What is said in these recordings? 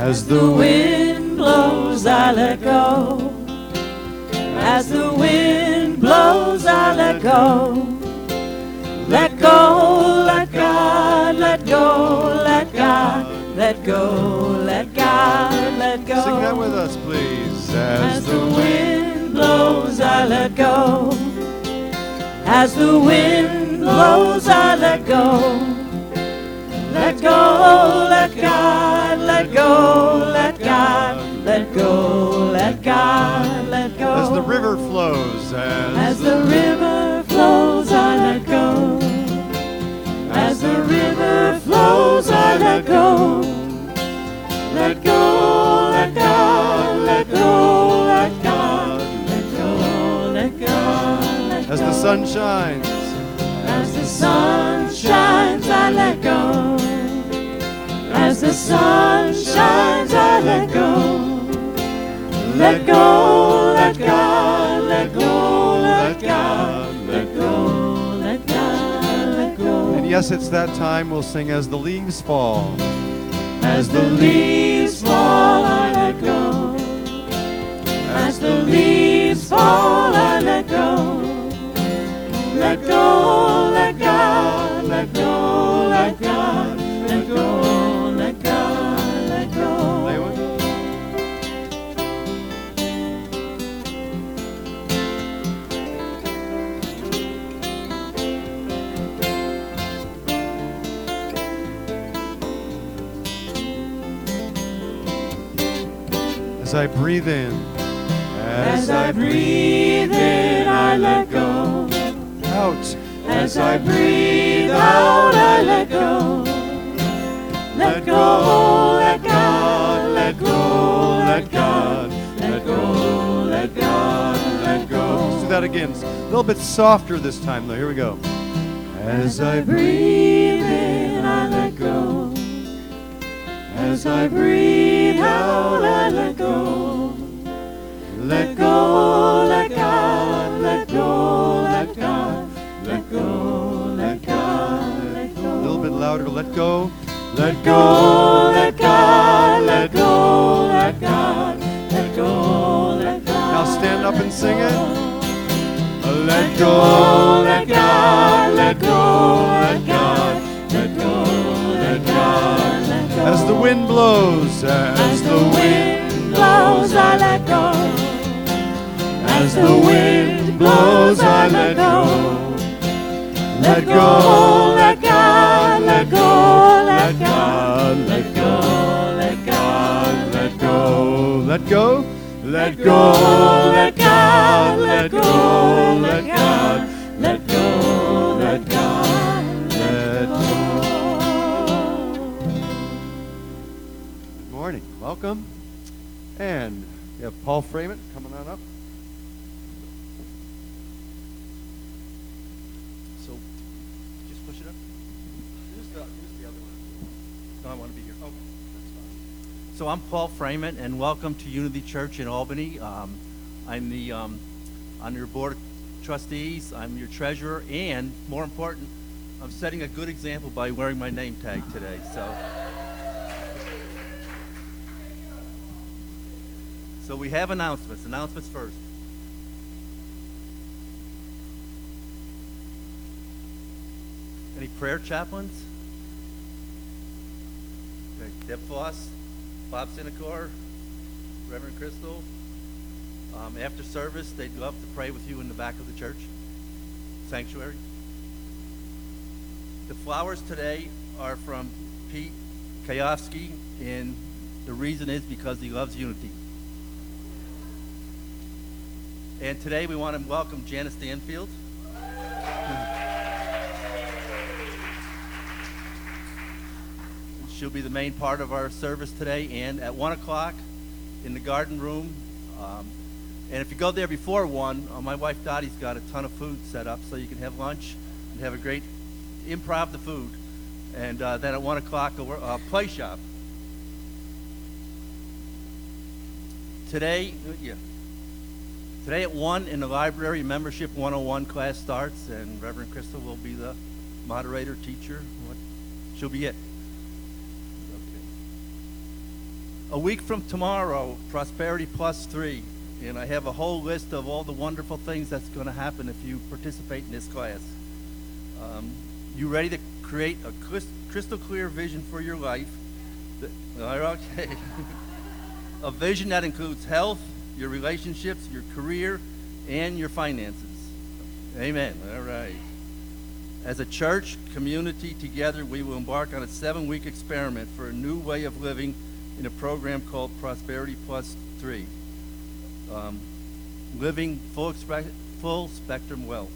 As the wind blows, I let go. As the wind blows, I let go. Let go, let God, let go, let God, let go, let God, let go. Sing that with us, please. As the wind blows, I let go. As the wind blows, I let go. Let go, let God, let go, let God, let go, let God, let go. As the river flows, as the river flows, I let go. As the river flows, I let go. Let go, let God, let go, let God, let go, let God, let go. As the sun shines, as the sun shines, I let go. As the sun shines, I let go. Let go, let God, let go, let God, let go, let God, let go. And yes, it's that time we'll sing as the leaves fall. As the leaves fall, I let go. As the leaves fall, I let go. Let go, let God, let go, let God, let go, let God, let go. Lay with. As I breathe in, as I breathe in, I let go. Out. As I breathe out, I let go. Let go, let God, let go, let God, let go, let God, let go. Let's do that again. A little bit softer this time, though. Here we go. As I breathe in, I let go. As I breathe out, I let go. Let go, let God, let go, let God, let go, let God, let go. A little bit louder. Let go. Let go, let God, let go, let God, let go, let God. Now stand up and sing it. Let go, let God, let go, let God, let go, let God, let go. As the wind blows, as the wind blows, I let go. As the wind blows, I let go. Let go, let God, let go, let God, let go, let God, let go. Let go. Let go, let God, let go, let God, let go, let God, let go. Good morning. Welcome. And we have Paul Freeman coming on up. So, just push it up. Who's the other one? No, I want to be here. Okay, that's fine. So I'm Paul Freeman, and welcome to Unity Church in Albany. I'm on your board of trustees. I'm your treasurer, and more important, I'm setting a good example by wearing my name tag today. So we have announcements. Announcements first. Any prayer chaplains? Okay, Deb Foss, Bob Sinacor, Reverend Crystal. After service, they'd love to pray with you in the back of the church sanctuary. The flowers today are from Pete Kayofsky, and the reason is because he loves unity. And today we want to welcome Jana Stanfield. She'll be the main part of our service today, and at 1 o'clock in the garden room. And if you go there before 1, my wife Dottie's got a ton of food set up so you can have lunch and have a great improv the food. And then at 1 o'clock, a play shop. Today at 1 in the library, Membership 101 class starts, and Reverend Crystal will be the moderator, teacher. She'll be it. A week from tomorrow, Prosperity Plus 3, and I have a whole list of all the wonderful things that's going to happen if you participate in this class. You ready to create a crystal clear vision for your life? Okay. A vision that includes health, your relationships, your career, and your finances. Amen. All right. As a church community together, we will embark on a 7-week experiment for a new way of living in a program called Prosperity Plus 3. Living full spectrum wealth.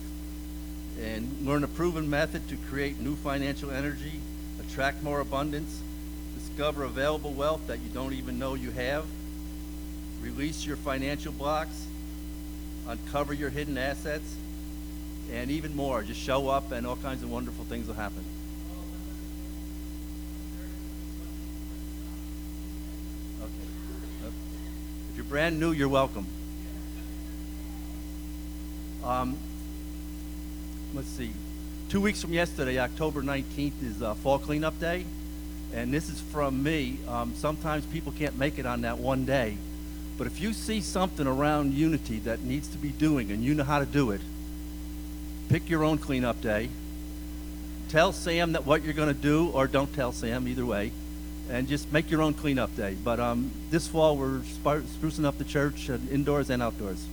And learn a proven method to create new financial energy, attract more abundance, discover available wealth that you don't even know you have, release your financial blocks, uncover your hidden assets, and even more. Just show up and all kinds of wonderful things will happen. Okay. If you're brand new, you're welcome. Let's see. 2 weeks from yesterday, October 19th, is Fall Cleanup Day. And this is from me. Sometimes people can't make it on that one day. But if you see something around Unity that needs to be doing and you know how to do it, pick your own cleanup day. Tell Sam that what you're going to do, or don't tell Sam, either way. And just make your own cleanup day. But this fall, we're sprucing up the church indoors and outdoors.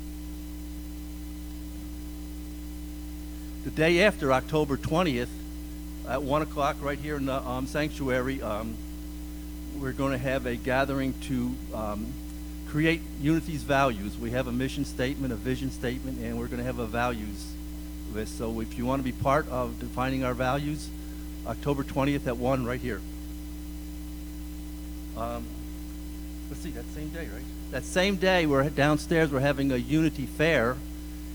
The day after, October 20th, at 1 o'clock right here in the sanctuary, we're going to have a gathering to create Unity's values. We have a mission statement, a vision statement, and we're going to have a values list. So if you want to be part of defining our values, October 20th at 1 right here. Let's see, that same day, right? That same day, we're downstairs, we're having a Unity fair.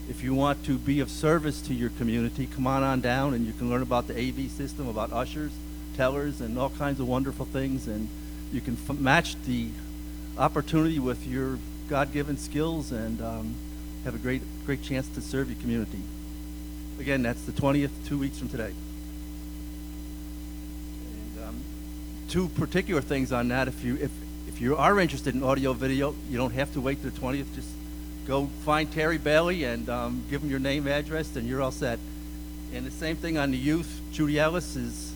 If you want to be of service to your community, come on down and you can learn about the AV system, about ushers, tellers, and all kinds of wonderful things. And you can match the opportunity with your God-given skills and have a great chance to serve your community. Again, that's the 20th, 2 weeks from today. And two particular things on that. If you are interested in audio video, you don't have to wait till the 20th. Just go find Terry Bailey and give him your name, address, and you're all set. And the same thing on the youth. Trudy Ellis is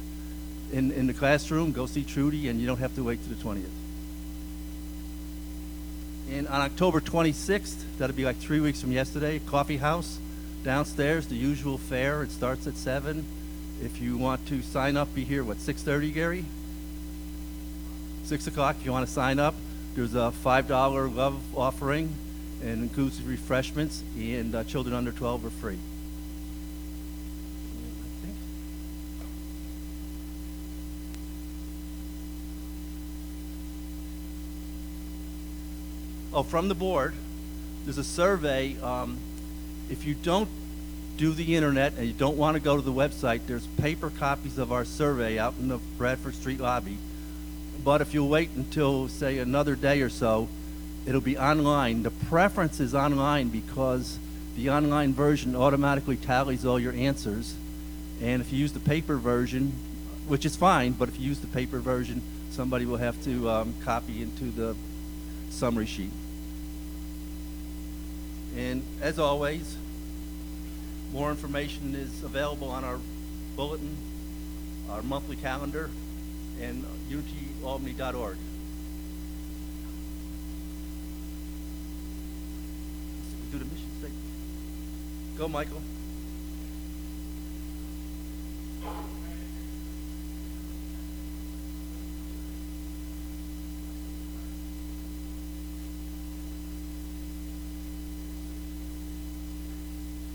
in the classroom. Go see Trudy, and you don't have to wait till the 20th. And on October 26th, that'll be like 3 weeks from yesterday, Coffee House, downstairs, the usual fare. It starts at 7. If you want to sign up, be here, 6:30, Gary? 6 o'clock, if you want to sign up. There's a $5 love offering, and includes refreshments, and children under 12 are free. Oh, from the board, there's a survey. If you don't do the internet and you don't want to go to the website, there's paper copies of our survey out in the Bradford Street lobby. But if you wait until, say, another day or so, it'll be online. The preference is online because the online version automatically tallies all your answers. And if you use the paper version, which is fine, but if you use the paper version, somebody will have to copy into the summary sheet. And as always, more information is available on our bulletin, our monthly calendar, and unityalbany.org. Do the mission statement. Go, Michael.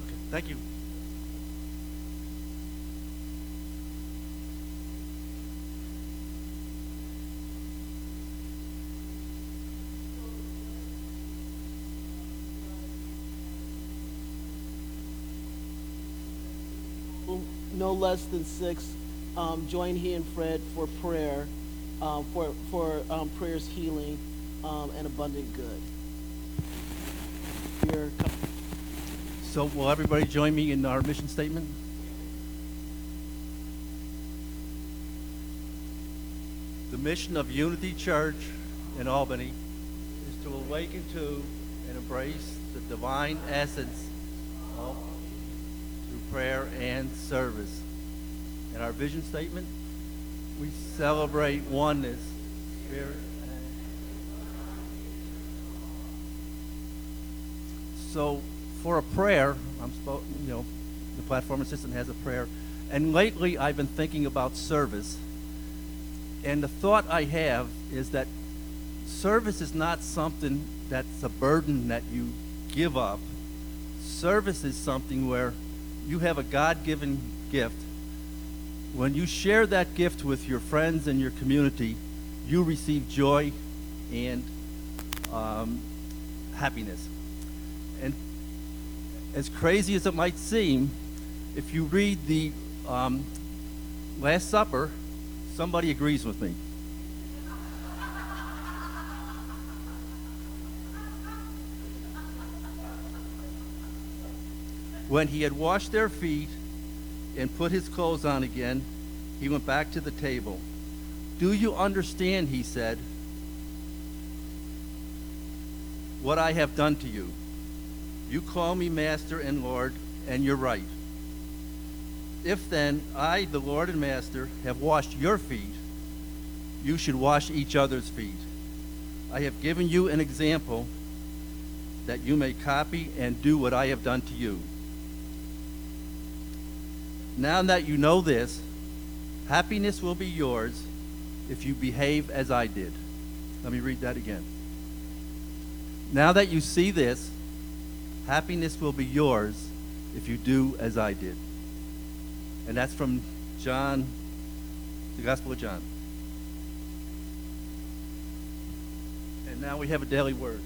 Okay, thank you. No less than 6, join he and Fred for prayer, for prayers, healing, and abundant good. So will everybody join me in our mission statement? The mission of Unity Church in Albany is to awaken to and embrace the divine essence of through prayer and service. In our vision statement, we celebrate oneness, spirit. So for a prayer, the platform assistant has a prayer, and lately I've been thinking about service. And the thought I have is that service is not something that's a burden that you give up. Service is something where you have a God-given gift. When you share that gift with your friends and your community, you receive joy and happiness. And as crazy as it might seem, if you read the Last Supper, somebody agrees with me. When he had washed their feet and put his clothes on again, he went back to the table. "Do you understand," he said, "what I have done to you? You call me Master and Lord, and you're right. If then I, the Lord and Master, have washed your feet, you should wash each other's feet. I have given you an example that you may copy and do what I have done to you. Now that you know this, happiness will be yours if you behave as I did." Let me read that again. Now that you see this, happiness will be yours if you do as I did. And that's from John, the Gospel of John. And now we have a daily word.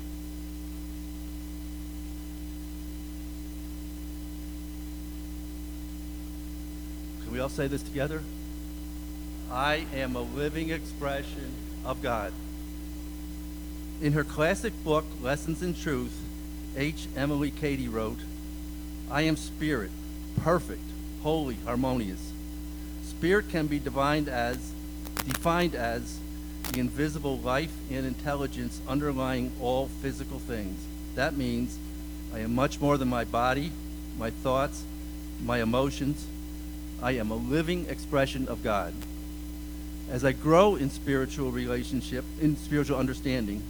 Can we all say this together? I am a living expression of God. In her classic book, Lessons in Truth, H. Emily Cady wrote, "I am spirit, perfect, holy, harmonious. Spirit can be defined as the invisible life and intelligence underlying all physical things. That means I am much more than my body, my thoughts, my emotions. I am a living expression of God. As I grow in spiritual understanding,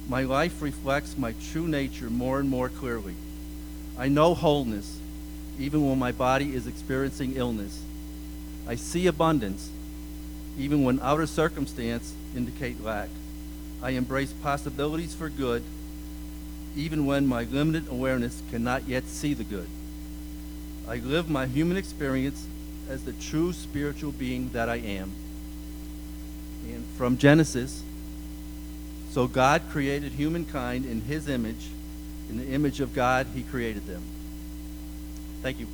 my life reflects my true nature more and more clearly. I know wholeness, even when my body is experiencing illness. I see abundance, even when outer circumstances indicate lack. I embrace possibilities for good, even when my limited awareness cannot yet see the good. I live my human experience as the true spiritual being that I am." And from Genesis, "So God created humankind in his image. In the image of God, he created them." Thank you.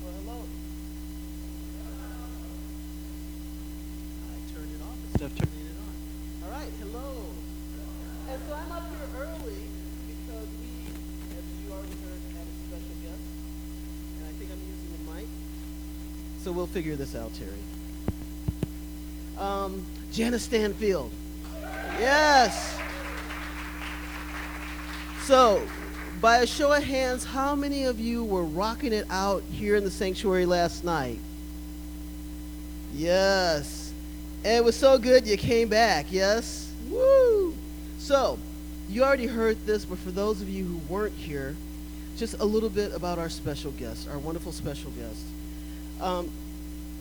Well, hello. I turned it off instead of turning it on. All right, hello. And so I'm up here early because we, as you already heard, had a special guest. And I think I'm using the mic. So we'll figure this out, Terry. Jana Stanfield. Yes. So, by a show of hands, how many of you were rocking it out here in the sanctuary last night? Yes. And it was so good you came back, yes? Woo! So, you already heard this, but for those of you who weren't here, just a little bit about our special guest, our wonderful special guest.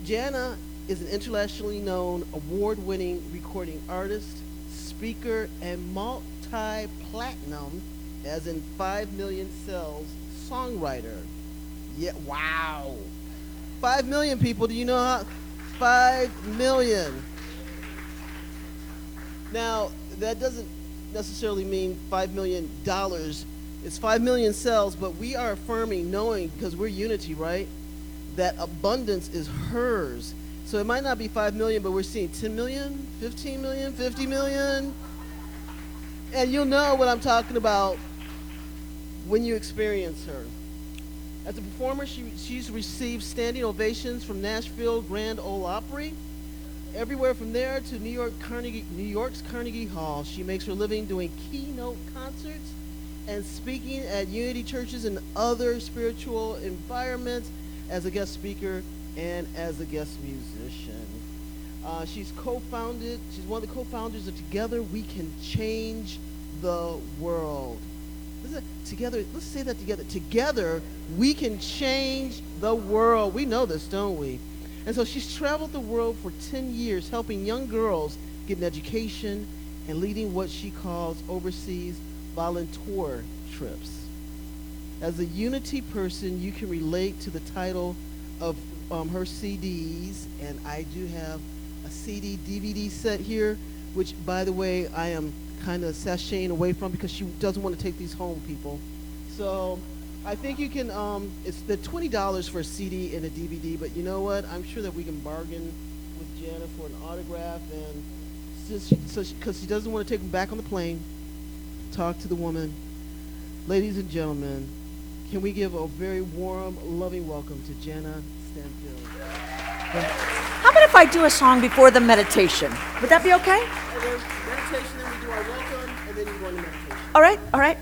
Jana is an internationally known, award-winning recording artist, speaker, and multi-platinum, as in 5 million sales, songwriter. Yeah, wow. 5 million people, do you know how? 5 million. Now, that doesn't necessarily mean $5 million. It's 5 million sales, but we are affirming, knowing, because we're unity, right, that abundance is hers. So it might not be 5 million, but we're seeing 10 million, 15 million, 50 million. And you'll know what I'm talking about when you experience her. As a performer, she's received standing ovations from Nashville Grand Ole Opry. Everywhere from there to New York's Carnegie Hall. She makes her living doing keynote concerts and speaking at Unity churches and other spiritual environments as a guest speaker and as a guest musician. She's one of the co-founders of Together We Can Change the World. Let's say that together. Together we can change the world. We know this, don't we? And so she's traveled the world for 10 years helping young girls get an education and leading what she calls overseas volunteer trips. As a Unity person, you can relate to the title of her CDs, and I do have a CD DVD set here, which, by the way, I am kind of sashaying away from because she doesn't want to take these home, people. So I think you can, it's the $20 for a CD and a DVD, but you know what? I'm sure that we can bargain with Jana for an autograph, and because she doesn't want to take them back on the plane, talk to the woman. Ladies and gentlemen, can we give a very warm, loving welcome to Jana Stanfield. How about if I do a song before the meditation? Would that be okay? And then meditation, then we do our welcome, and then you go into meditation. All right, all right.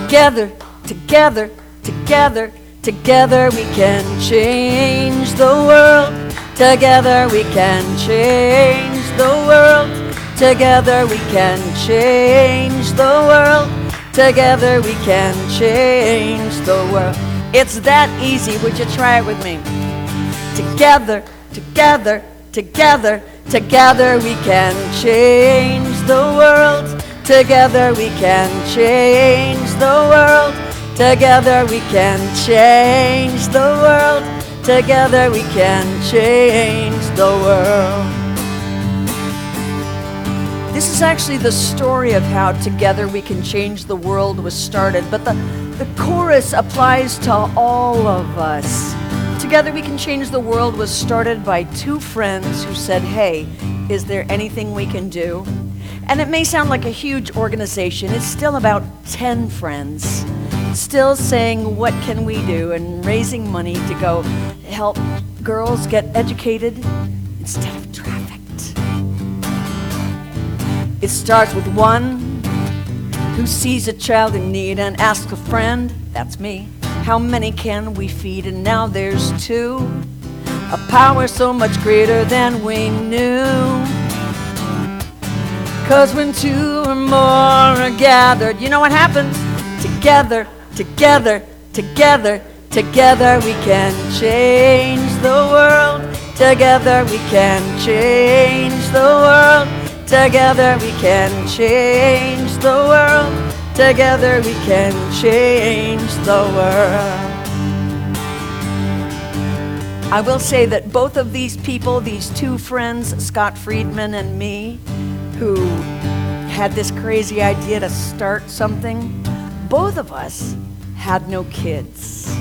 Together, together, together, together we can change the world. Together we can change the world. Together we can change the world. Together we can change the world. It's that easy. Would you try it with me? Together, together, together, together we can change the world. Together we can change the world. Together we can change the world. Together we can change the world. This is actually the story of how Together We Can Change the World was started, but the chorus applies to all of us. Together We Can Change the World was started by two friends who said, hey, is there anything we can do? And it may sound like a huge organization. It's still about 10 friends, still saying, what can we do? And raising money to go help girls get educated instead of trafficked. It starts with one who sees a child in need and asks a friend, that's me, how many can we feed? And now there's two, a power so much greater than we knew. 'Cause when two or more are gathered, you know what happens? Together, together, together, together we can change the world. Together we can change the world. Together we can change the world. Together we can change the world. I will say that both of these people, these two friends, Scott Friedman and me, who had this crazy idea to start something, both of us had no kids.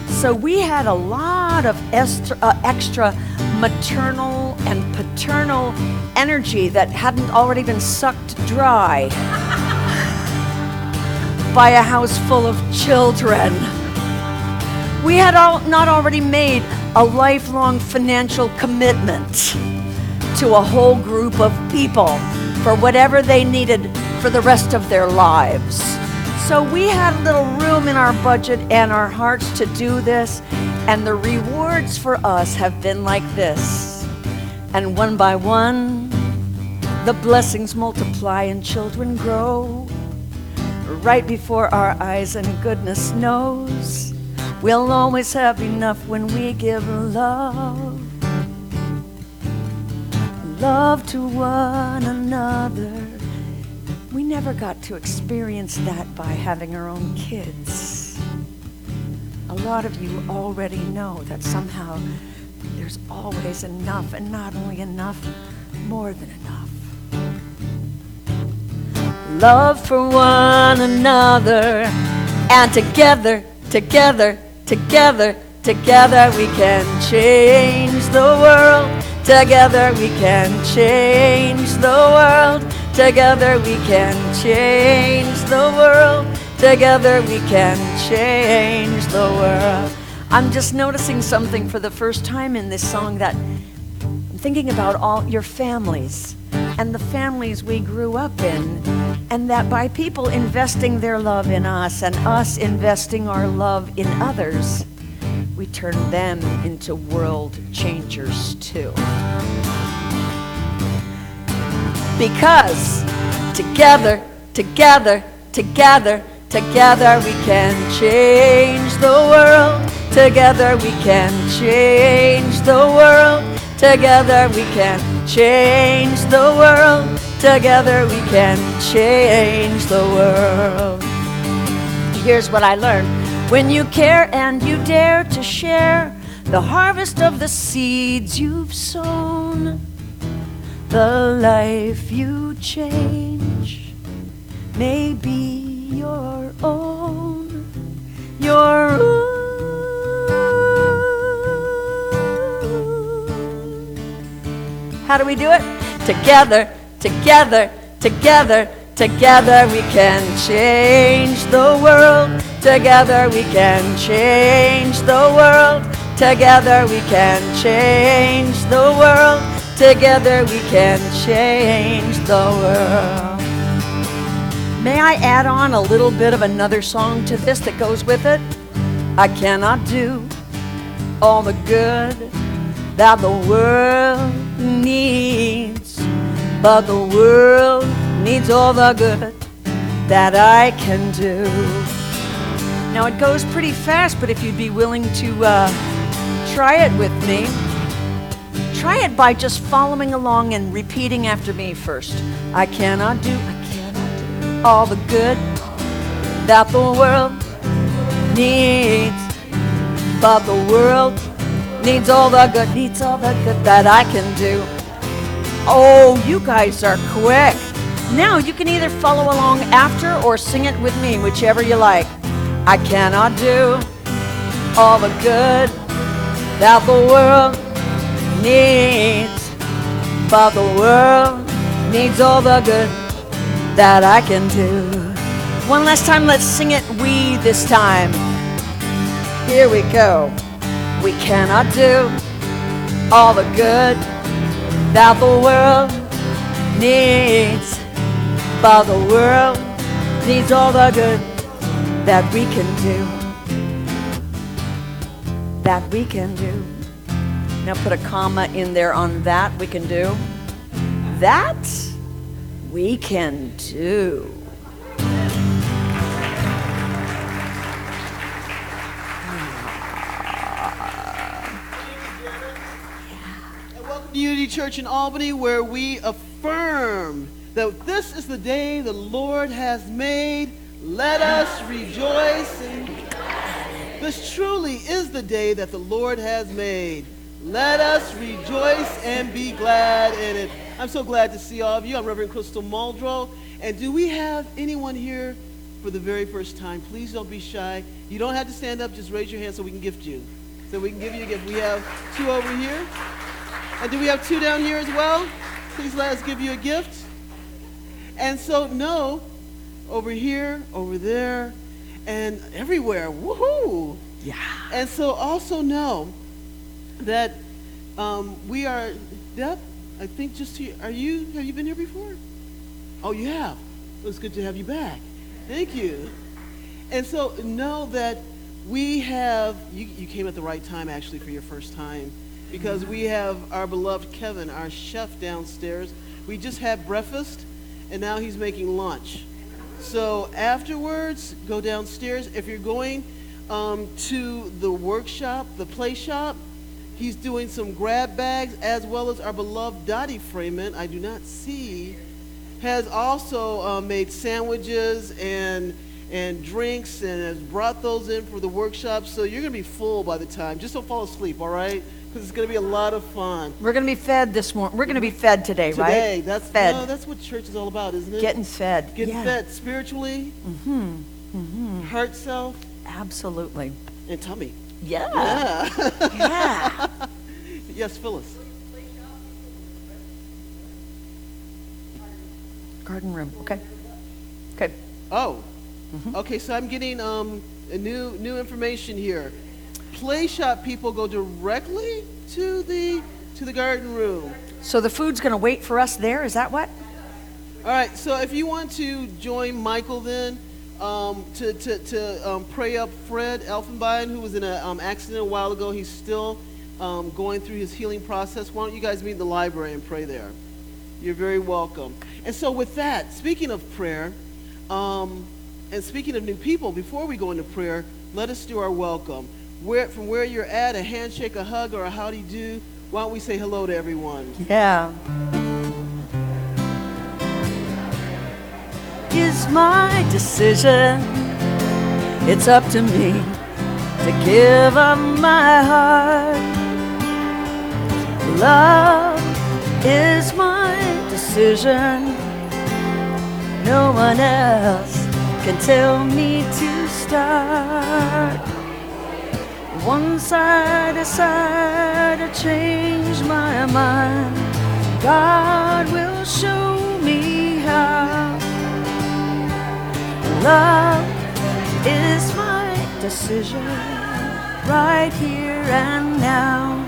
So we had a lot of extra maternal and paternal energy that hadn't already been sucked dry by a house full of children. We had not already made a lifelong financial commitment to a whole group of people for whatever they needed for the rest of their lives. So we had little room in our budget and our hearts to do this, and the rewards for us have been like this. And one by one, the blessings multiply and children grow. Right before our eyes, and goodness knows, we'll always have enough when we give love. Love to one another. We never got to experience that by having our own kids. A lot of you already know that somehow there's always enough, and not only enough, more than enough. Love for one another, and together, together, together, together we can change the world. Together we can change the world. Together we can change the world. Together we can change the world. I'm just noticing something for the first time in this song, that I'm thinking about all your families and the families we grew up in, and that by people investing their love in us and us investing our love in others, we turn them into world changers too. Because together, together, together, together we can change the world. Together we can change the world. Together we can change the world. Together we can change the world. Here's what I learned. When you care and you dare to share the harvest of the seeds you've sown, the life you change may be your own, your own. How do we do it? Together, together, together, together we can change the world. Together we can change the world. Together we can change the world. Together we can change the world. May I add on a little bit of another song to this that goes with it? I cannot do all the good that the world needs, but the world needs all the good that I can do. Now it goes pretty fast, but if you'd be willing to try it with me, try it by just following along and repeating after me first. I cannot do all the good that the world needs, but the world needs all the good that I can do. Oh, you guys are quick. Now you can either follow along after or sing it with me, whichever you like. I cannot do all the good that the world needs, but the world needs all the good that I can do. One last time, let's sing it we this time. Here we go. We cannot do all the good that the world needs, but the world needs all the good that we can do. That we can do. Now put a comma in there on that we can do. That we can do. Unity Church in Albany, where we affirm that this is the day the Lord has made. Let us rejoice. This truly is the day that the Lord has made. Let us rejoice and be glad in it. I'm so glad to see all of you. I'm Reverend Crystal Muldrow. And do we have anyone here for the very first time? Please don't be shy. You don't have to stand up. Just raise your hand so we can gift you. So we can give you a gift. We have 2 over here. And do we have 2 down here as well? Please let us give you a gift. And so know, over here, over there, and everywhere. Woohoo! Yeah. And so also know that we are, Deb, I think just to, have you been here before? Oh, you have. Well, it's good to have you back. Thank you. And so know that we have, you came at the right time actually for your first time, because we have our beloved Kevin, our chef downstairs. We just had breakfast, and now he's making lunch. So afterwards, go downstairs. If you're going to the workshop, the play shop, he's doing some grab bags, as well as our beloved Dottie Freeman, I do not see, has also made sandwiches and drinks and has brought those in for the workshop. So you're going to be full by the time. Just don't fall asleep, all right? Because it's going to be a lot of fun. We're going to be fed this morning. We're going to be fed today, right? Today, that's fed. No, that's what church is all about, isn't it? Getting fed. Getting yeah. fed spiritually, heart, self, Absolutely. and tummy. Yeah. Yeah. Yeah. Yes, Phyllis. Garden room, okay. Okay. Oh, okay. So I'm getting a new information here. Play shop people go directly to the garden room. So the food's going to wait for us there, is that what? All right. So if you want to join Michael then to pray up Fred Elfenbein, who was in an accident a while ago, he's still going through his healing process. Why don't you guys meet in the library and pray there? You're very welcome. And so with that, speaking of prayer, and speaking of new people, before we go into prayer, let us do our welcome. From where you're at, a handshake, a hug, or a howdy do, why don't we say hello to everyone? Yeah. Is my decision. It's up to me to give up my heart. Love is my decision. No one else can tell me to start. Once I decide to change my mind, God will show me how. Love is my decision, right here and now.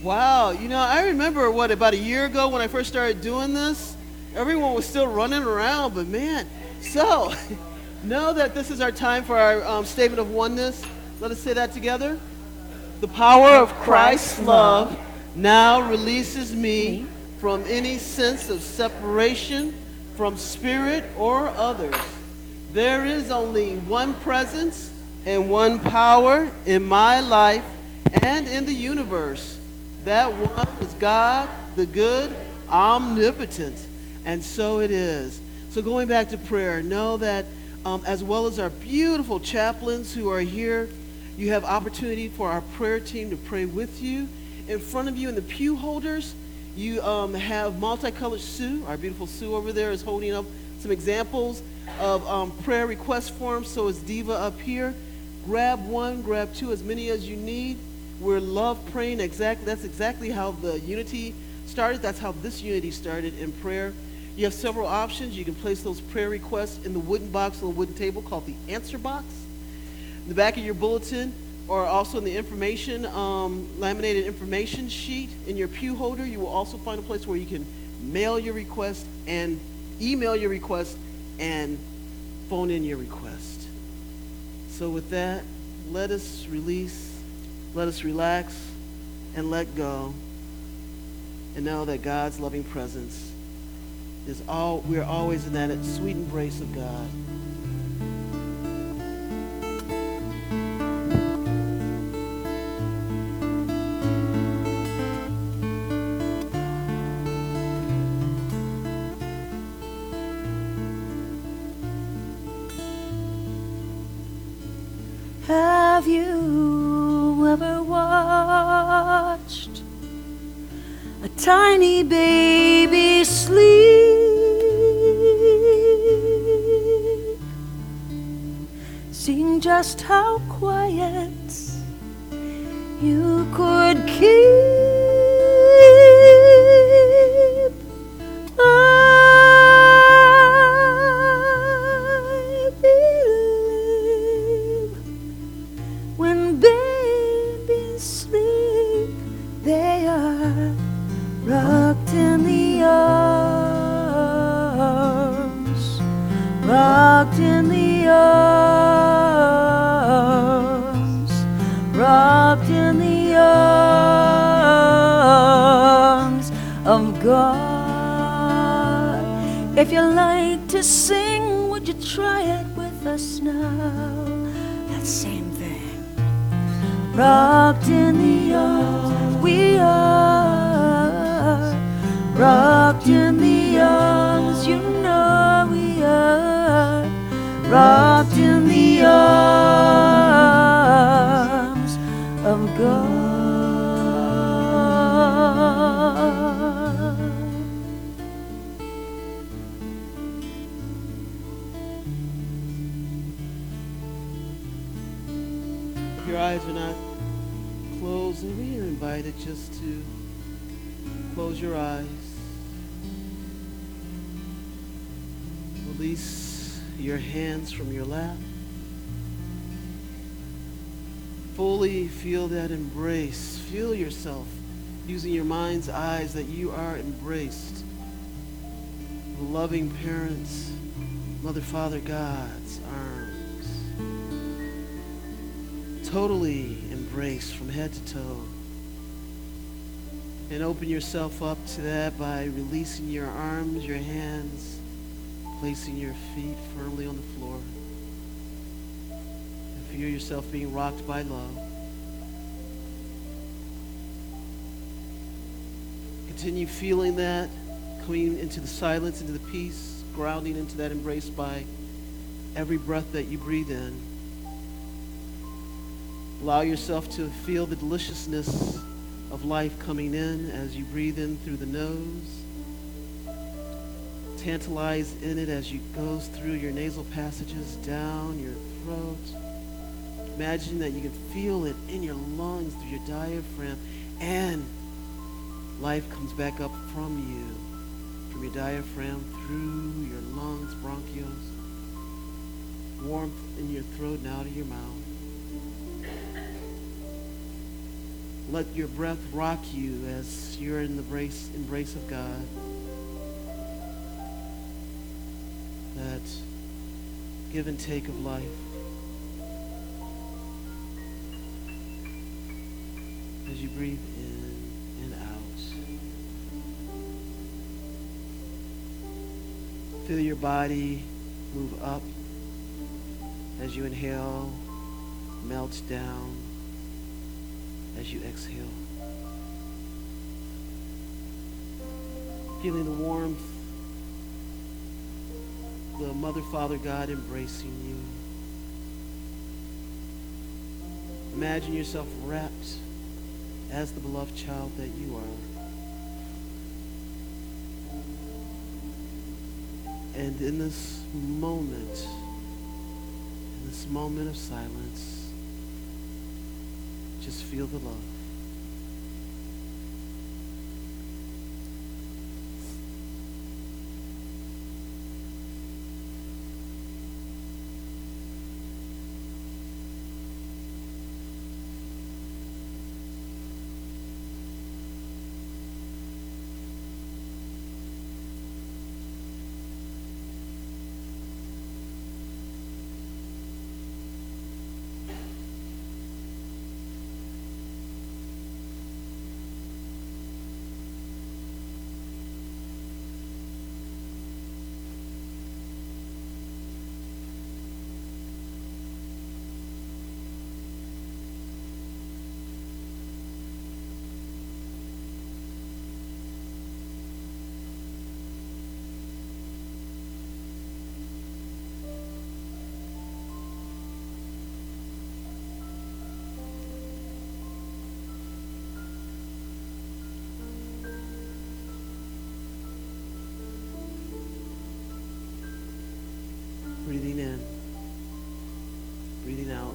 Wow, I remember about a year ago when I first started doing this, everyone was still running around, but man, so know that this is our time for our statement of oneness. Let us say that together. The power of Christ's love now releases me from any sense of separation from spirit or others. There is only one presence and one power in my life and in the universe. That one is God, the good, omnipotent. And so it is. So going back to prayer, know that as well as our beautiful chaplains who are here, you have opportunity for our prayer team to pray with you. In front of you in the pew holders, you have multicolored Sue. Our beautiful Sue over there is holding up some examples of prayer request forms. So is Diva up here. Grab one, grab two, as many as you need. We're love praying. That's exactly how the unity started. That's how this unity started in prayer. You have several options. You can place those prayer requests in the wooden box on the wooden table called the answer box. In the back of your bulletin, or also in the information, laminated information sheet in your pew holder, you will also find a place where you can mail your request and email your request and phone in your request. So with that, let us release, let us relax, and let go, and know that God's loving presence is we're always in that sweet embrace of God. Have you ever watched a tiny baby sleep? Seeing just how quiet you could keep. I believe when babies sleep, they are rocked in the arms, rocked in the arms, rocked in the arms of God. If you like to sing, would you try it with us now? That same thing. Rocked in the arms, we are. Rocked in the arms, you know we are. Rocked in the arms of God. If your eyes are not closed closing, we are invited just to close your eyes. Release your hands from your lap. Fully feel that embrace. Feel yourself using your mind's eyes that you are embraced. Loving parents, Mother, Father, God's arms. Totally embraced from head to toe. And open yourself up to that by releasing your arms, your hands, placing your feet firmly on the floor. And feel yourself being rocked by love. Continue feeling that, coming into the silence, into the peace, grounding into that embrace by every breath that you breathe in. Allow yourself to feel the deliciousness of life coming in as you breathe in through the nose. Tantalize in it as you goes through your nasal passages, down your throat. Imagine that you can feel it in your lungs through your diaphragm, and life comes back up from you, from your diaphragm through your lungs, bronchioles, warmth in your throat and out of your mouth. Let your breath rock you as you're in the embrace of God. That give and take of life. As you breathe in and out. Feel your body move up as you inhale, melt down as you exhale. Feeling the warmth, the Mother, Father, God embracing you. Imagine yourself wrapped as the beloved child that you are. And in this moment of silence, just feel the love. Breathing in, breathing out,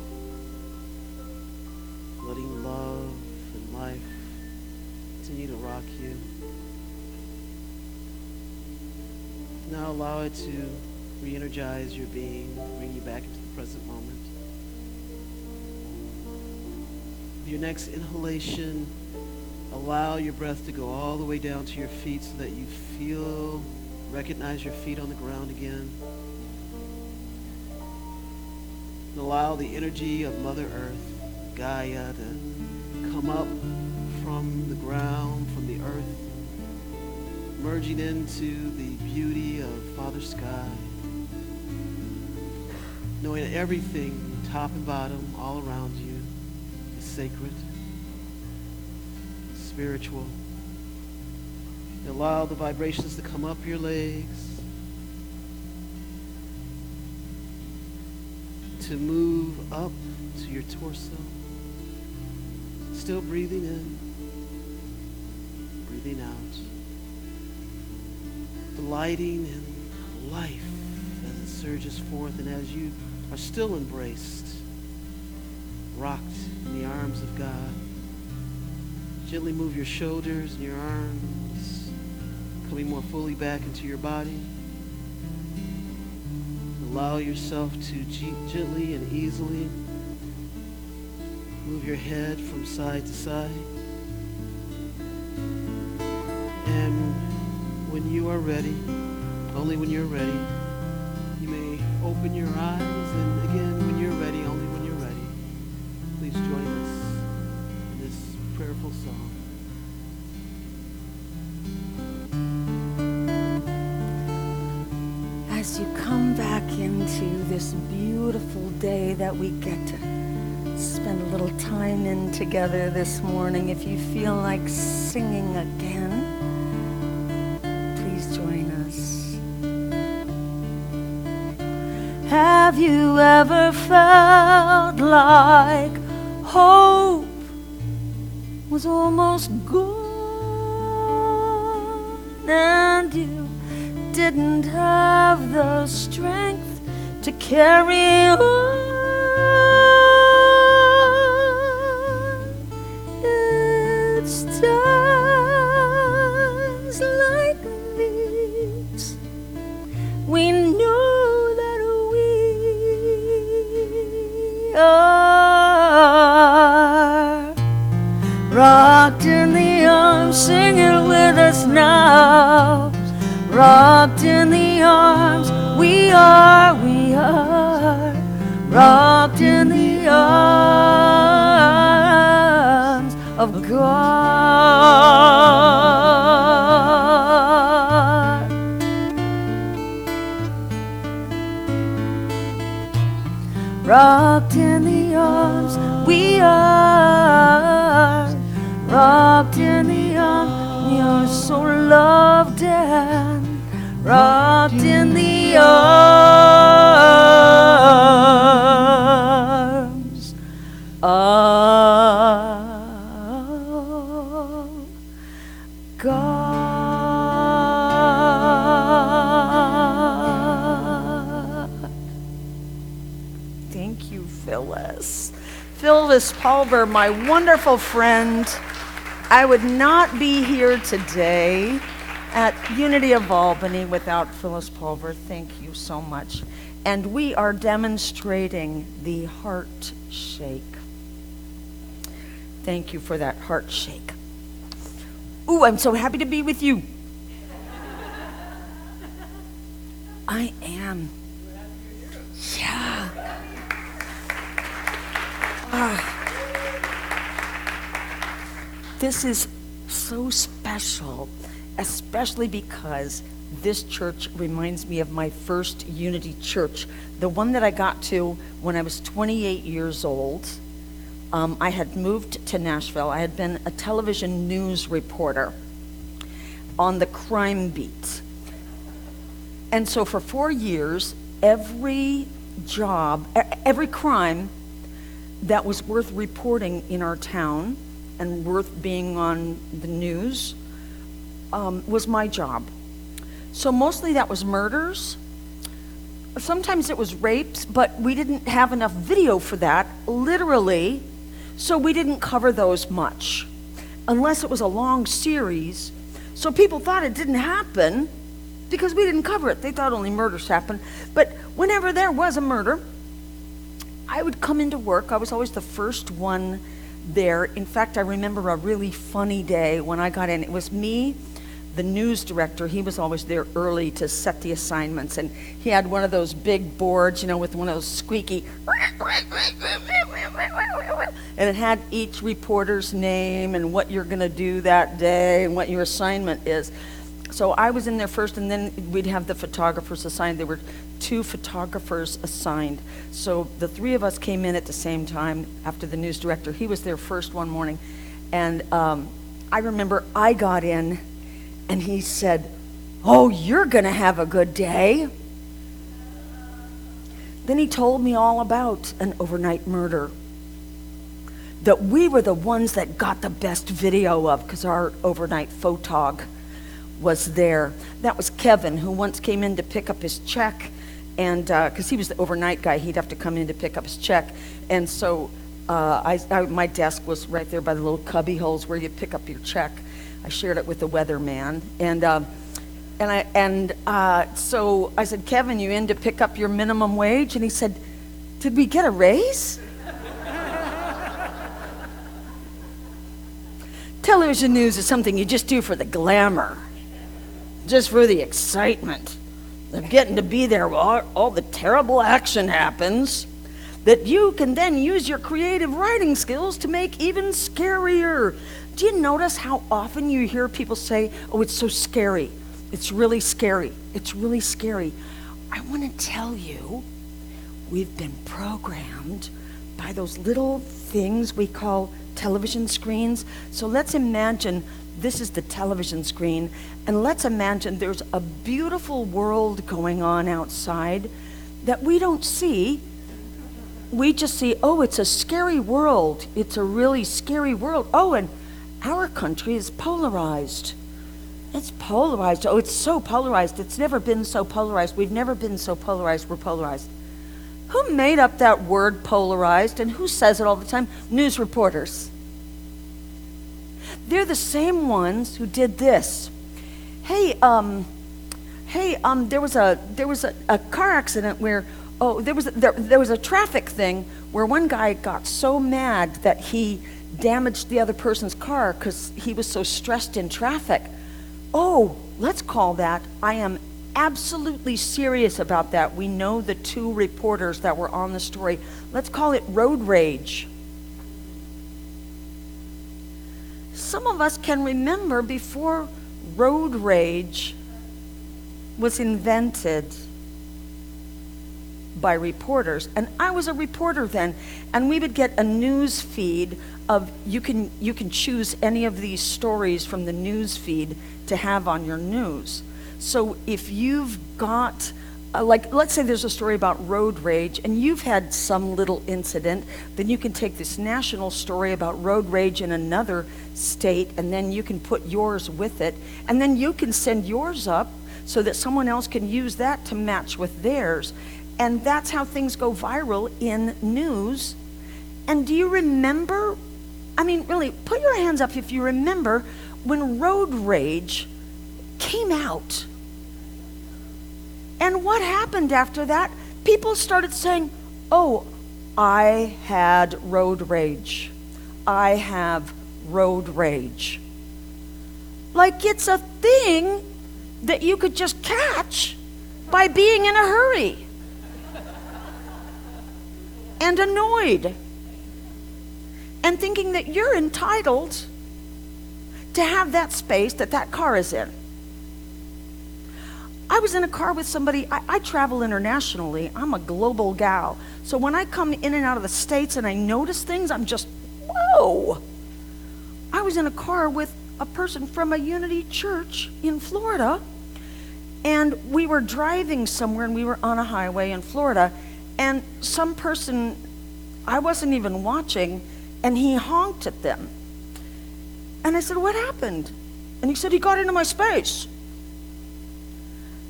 letting love and life continue to rock you. Now allow it to re-energize your being, bring you back into the present moment. With your next inhalation, allow your breath to go all the way down to your feet so that you recognize your feet on the ground again. And allow the energy of Mother Earth, Gaia, to come up from the ground, from the earth, merging into the beauty of Father Sky, knowing that everything, top and bottom, all around you, is sacred, spiritual. And allow the vibrations to come up your legs, to move up to your torso. Still breathing in, breathing out. Delighting in life as it surges forth and as you are still embraced, rocked in the arms of God. Gently move your shoulders and your arms, coming more fully back into your body. Allow yourself to gently and easily move your head from side to side. And when you are ready, only when you're ready, you may open your eyes. And again, when you're ready, only when you're ready, please join us in this prayerful song. As you come back into this beautiful day that we get to spend a little time in together this morning, if you feel like singing again, please join us. Have you ever felt like hope was almost gone and you didn't have the strength to carry on? It's times like these we know that we are rocked in the arms. Sing it with us now. Rocked in the arms, we are rocked in the arms of God. Rocked in the arms, we are rocked in the arms, we are so loved and rocked in the arms of God. Thank you, Phyllis. Phyllis Pulver, my wonderful friend. I would not be here today at Unity of Albany without Phyllis Pulver. Thank you so much. And we are demonstrating the heart shake. Thank you for that heart shake. Ooh, I'm so happy to be with you. I am. Yeah. This is so special, especially because this church reminds me of my first Unity church, the one that I got to when I was 28 years old. I had moved to Nashville. I had been a television news reporter on the crime beat. And so for 4 years, every crime that was worth reporting in our town and worth being on the news was my job. So mostly that was murders. Sometimes it was rapes, but we didn't have enough video for that, literally, so we didn't cover those much, unless it was a long series. So people thought it didn't happen because we didn't cover it. They thought only murders happened. But whenever there was a murder, I would come into work. I was always the first one there. In fact, I remember a really funny day when I got in. It was me, the news director. He was always there early to set the assignments, and he had one of those big boards, with one of those squeaky, and it had each reporter's name and what you're gonna do that day and what your assignment is. So I was in there first, and then we'd have the photographers assigned. There were 2 photographers assigned. So the 3 of us came in at the same time after the news director. He was there first one morning, and I remember I got in, and he said, "Oh, you're gonna have a good day." Then he told me all about an overnight murder that we were the ones that got the best video of because our overnight photog was there. That was Kevin, who once came in to pick up his check, and because he was the overnight guy, he'd have to come in to pick up his check. And so my desk was right there by the little cubby holes where you pick up your check. I shared it with the weatherman, so I said, Kevin, you in to pick up your minimum wage? And he said, did we get a raise? Television news is something you just do for the glamour, just for the excitement of getting to be there while all the terrible action happens, that you can then use your creative writing skills to make even scarier. Do you notice how often you hear people say, oh, it's so scary. It's really scary. It's really scary. I want to tell you, we've been programmed by those little things we call television screens. So let's imagine this is the television screen, and let's imagine there's a beautiful world going on outside that we don't see. We just see, oh, it's a scary world. It's a really scary world. Oh, and our country is polarized. It's polarized. Oh, it's so polarized. It's never been so polarized. We've never been so polarized. We're polarized. Who made up that word polarized, and who says it all the time? News reporters. They're the same ones who did this. Hey, there was a car accident where, there was a traffic thing where one guy got so mad that he damaged the other person's car because he was so stressed in traffic. Oh, let's call that, I am absolutely serious about that. We know the two reporters that were on the story. Let's call it road rage. Some of us can remember before road rage was invented by reporters, and I was a reporter then, and we would get a news feed of, you can choose any of these stories from the news feed to have on your news. So if you've got, let's say there's a story about road rage and you've had some little incident, then you can take this national story about road rage in another state, and then you can put yours with it, and then you can send yours up so that someone else can use that to match with theirs. And that's how things go viral in news. And do you remember, I mean, really, put your hands up if you remember when road rage came out. And what happened after that? People started saying, oh, I had road rage. I have road rage. Like it's a thing that you could just catch by being in a hurry and annoyed and thinking that you're entitled to have that space that that car is in. I was in a car with somebody, I travel internationally, I'm a global gal. So when I come in and out of the States and I notice things, I'm just, whoa. I was in a car with a person from a Unity church in Florida, and we were driving somewhere, and we were on a highway in Florida, and some person, I wasn't even watching, and he honked at them. And I said, what happened? And he said, he got into my space.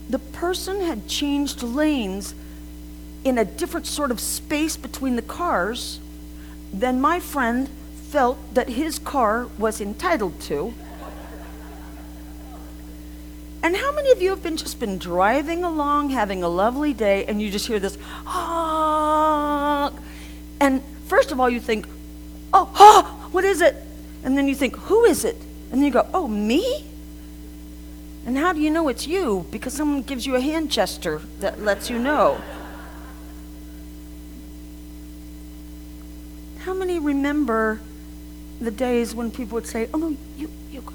The person had changed lanes in a different sort of space between the cars than my friend felt that his car was entitled to. And how many of you have just been driving along, having a lovely day, and you just hear this honk? And first of all, you think, oh, what is it? And then you think, who is it? And then you go, oh, me? And how do you know it's you? Because someone gives you a hand gesture that lets you know. How many remember the days when people would say, oh no, you go.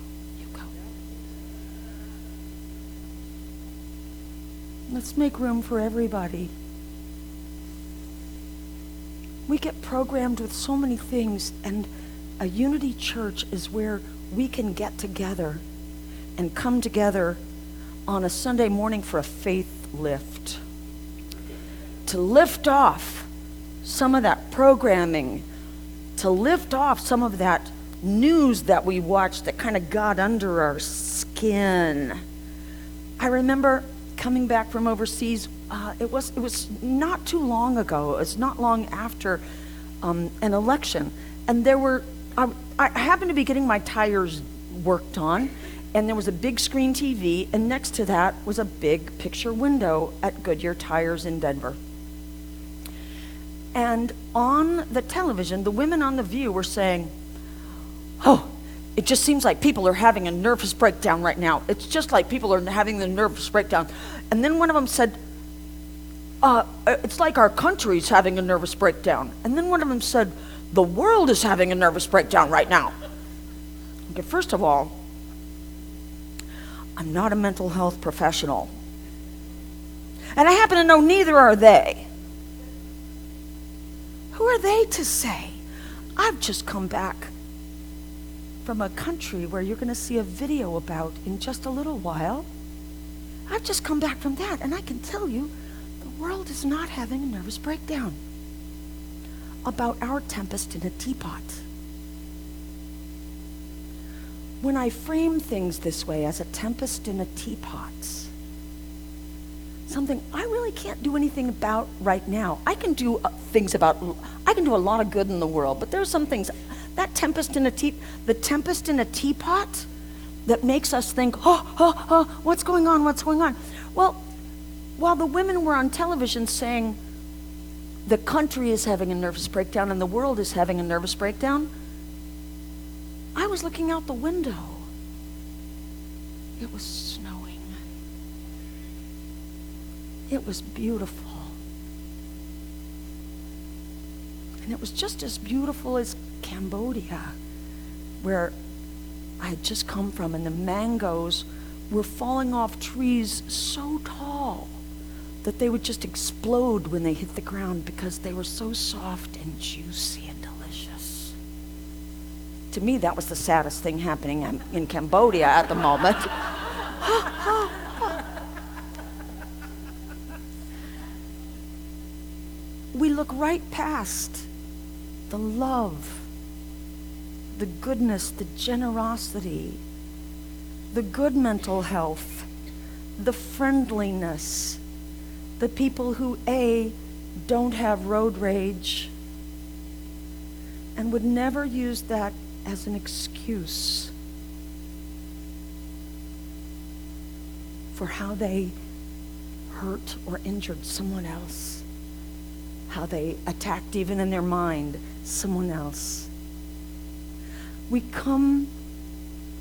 Let's make room for everybody. We get programmed with so many things, and a Unity church is where we can get together and come together on a Sunday morning for a faith lift. To lift off some of that programming, to lift off some of that news that we watched that kind of got under our skin. I remember coming back from overseas, it was not too long ago. It was not long after an election, and there were, I happened to be getting my tires worked on, and there was a big screen TV, and next to that was a big picture window at Goodyear Tires in Denver. And on the television, the women on The View were saying, "Oh, it just seems like people are having a nervous breakdown right now. It's just like people are having the nervous breakdown." And then one of them said, "It's like our country's having a nervous breakdown." And then one of them said, "The world is having a nervous breakdown right now." Okay, first of all, I'm not a mental health professional. And I happen to know neither are they. Who are they to say? I've just come back from a country where you're going to see a video about in just a little while. I've just come back from that, and I can tell you, the world is not having a nervous breakdown about our tempest in a teapot. When I frame things this way as a tempest in a teapot, something I really can't do anything about right now. I can do I can do a lot of good in the world, but there's some things, that the tempest in a teapot that makes us think, what's going on? Well, while the women were on television saying the country is having a nervous breakdown and the world is having a nervous breakdown, I was looking out the window. It was snowing. It was beautiful. And it was just as beautiful as Cambodia, where I had just come from, and the mangoes were falling off trees so tall that they would just explode when they hit the ground because they were so soft and juicy and delicious. To me, that was the saddest thing happening in Cambodia at the moment. We look right past the love, the goodness, the generosity, the good mental health, the friendliness, the people who, A, don't have road rage and would never use that as an excuse for how they hurt or injured someone else, how they attacked, even in their mind, someone else. We come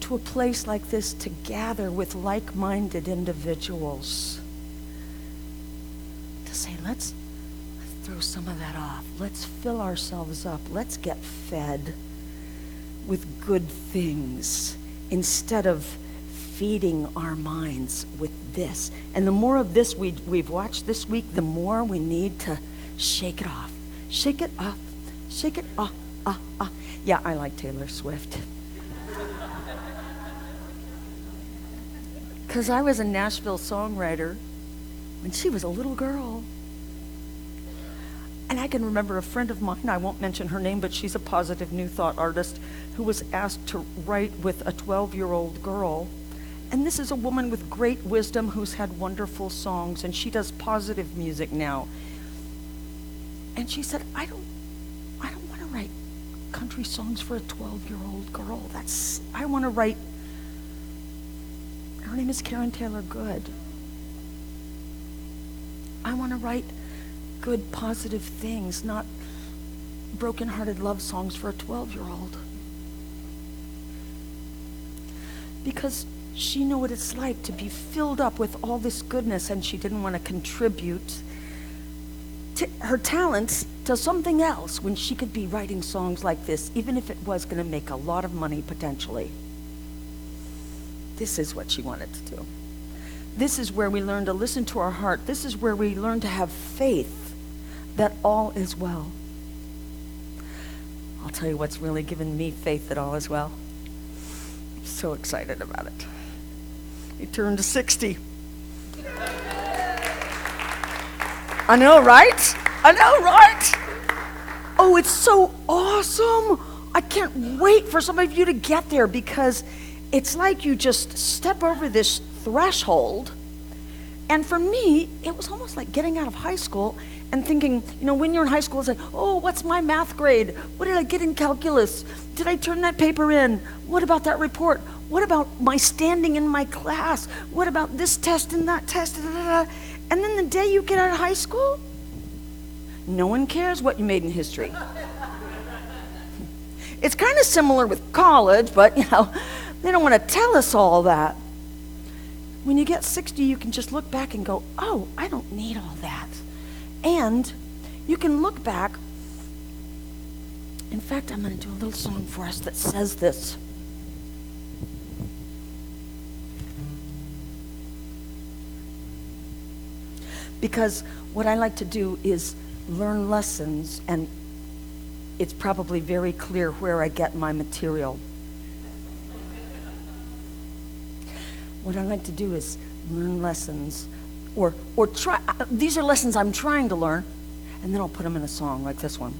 to a place like this to gather with like-minded individuals to say, let's throw some of that off. Let's fill ourselves up. Let's get fed with good things instead of feeding our minds with this. And the more of this we've watched this week, the more we need to shake it off. Shake it off. Shake it off. Yeah, I like Taylor Swift. Because I was a Nashville songwriter when she was a little girl. And I can remember a friend of mine, I won't mention her name, but she's a positive New Thought artist, who was asked to write with a 12-year-old girl. And this is a woman with great wisdom who's had wonderful songs, and she does positive music now. And she said, I don't want to write country songs for a 12-year-old girl. I want to write, her name is Karen Taylor Good. I want to write good, positive things, not broken-hearted love songs for a 12-year-old. Because she knew what it's like to be filled up with all this goodness, and she didn't want to contribute her talents to something else when she could be writing songs like this, even if it was going to make a lot of money potentially. This is what she wanted to do. This is where we learn to listen to our heart. This is where we learn to have faith that all is well. I'll tell you what's really given me faith that all is well. I'm so excited about it. I turned 60. I know, right? Oh, it's so awesome. I can't wait for some of you to get there, because it's like you just step over this threshold And for me, it was almost like getting out of high school and thinking, when you're in high school, it's like, oh, what's my math grade? What did I get in calculus? Did I turn that paper in? What about that report? What about my standing in my class? What about this test and that test? And then the day you get out of high school, no one cares what you made in history. It's kind of similar with college, but, they don't want to tell us all that. When you get 60, you can just look back and go, oh, I don't need all that. And you can look back. In fact, I'm going to do a little song for us that says this. Because what I like to do is learn lessons, and it's probably very clear where I get my material. What I like to do is learn lessons, or try. These are lessons I'm trying to learn, and then I'll put them in a song like this one.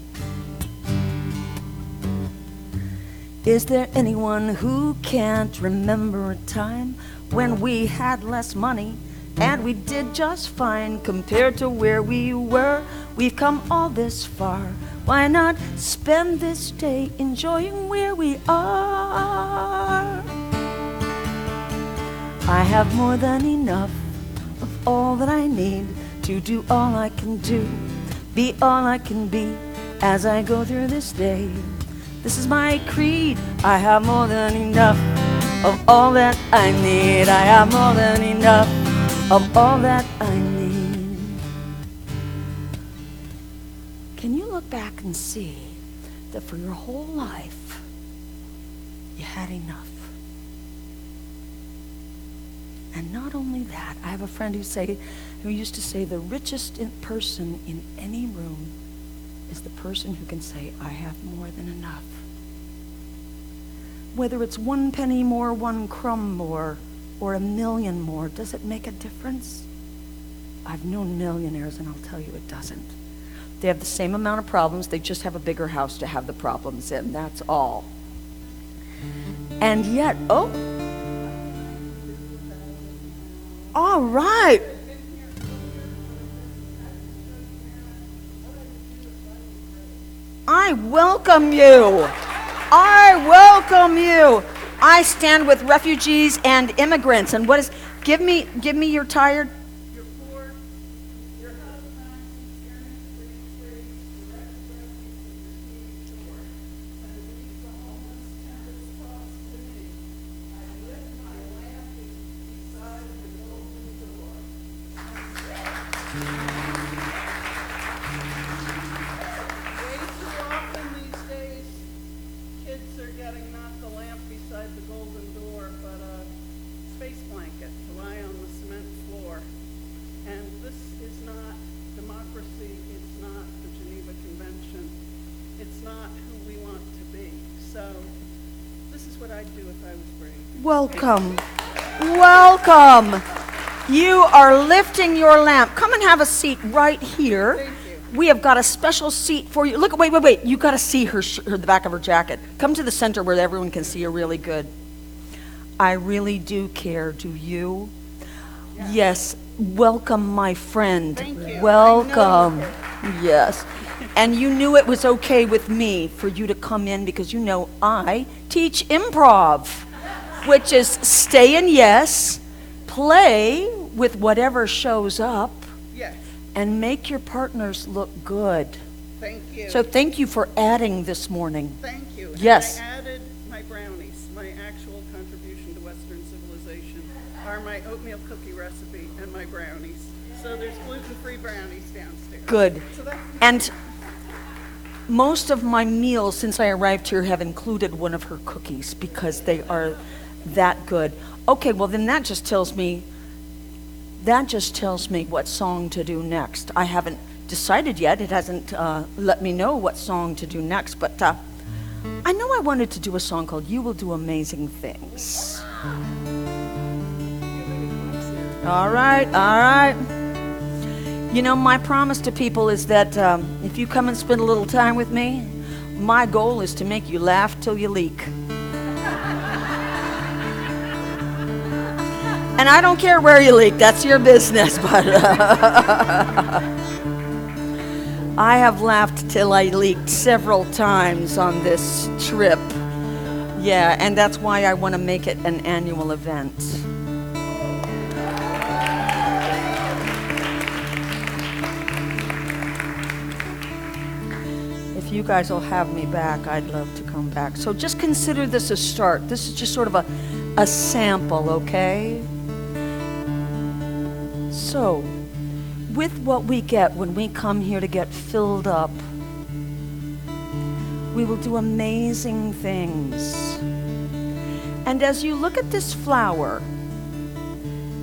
Is there anyone who can't remember a time when we had less money and we did just fine compared to where we were? We've come all this far. Why not spend this day enjoying where we are? I have more than enough of all that I need to do all I can do, be all I can be as I go through this day. This is my creed. I have more than enough of all that I need. I have more than enough of all that I need. Can you look back and see that for your whole life you had enough? And not only that, I have a friend who used to say the richest person in any room is the person who can say, I have more than enough. Whether it's 1 penny more, 1 crumb more, or 1 million more, does it make a difference? I've known millionaires, and I'll tell you it doesn't. They have the same amount of problems, they just have a bigger house to have the problems in, that's all. And yet, all right. I welcome you. I welcome you. I stand with refugees and immigrants. And what is, give me your tired. Your poor, your husband, Way too often these days, kids are getting not the lamp beside the golden door, but a space blanket to lie on the cement floor. And this is not democracy, it's not the Geneva Convention, it's not who we want to be. So this is what I'd do if I was brave. Welcome. Welcome. You are lifting your lamp. Come and have a seat right here. Thank you. We have got a special seat for you. Look, wait. You got to see the back of her jacket. Come to the center where everyone can see her really good. I really do care. Do you? Yes. Welcome, my friend. Thank you. Welcome. Yes. And you knew it was okay with me for you to come in because you know I teach improv, which is stay in yes, play with whatever shows up, Yes, and make your partners look good. thank you. So thank you for adding this morning. Thank you. Yes. And I added my brownies. My actual contribution to Western civilization are my oatmeal cookie recipe and my brownies. So there's gluten-free brownies downstairs. Good. So that's And most of my meals since I arrived here have included one of her cookies because they are that good. Okay, well then that just tells me what song to do next. I haven't decided yet. It hasn't let me know what song to do next, but I know I wanted to do a song called You Will Do Amazing Things. All right. You know, my promise to people is that if you come and spend a little time with me, my goal is to make you laugh till you leak. And I don't care where you leak, that's your business, but I have laughed till I leaked several times on this trip. Yeah, and that's why I want to make it an annual event. If you guys will have me back, I'd love to come back. So just consider this a start. This is just sort of a sample, okay? So, with what we get when we come here to get filled up, we will do amazing things. And as you look at this flower,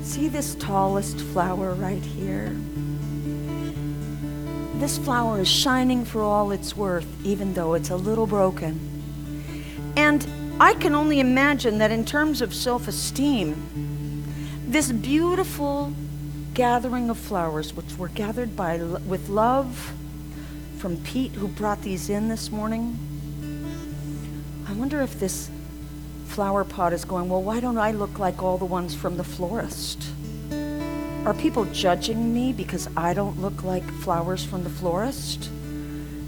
see this tallest flower right here? This flower is shining for all it's worth, even though it's a little broken. And I can only imagine that in terms of self-esteem, this beautiful gathering of flowers, which were gathered with love from Pete, who brought these in this morning. I wonder if this flower pot is going, well, why don't I look like all the ones from the florist? Are people judging me because I don't look like flowers from the florist?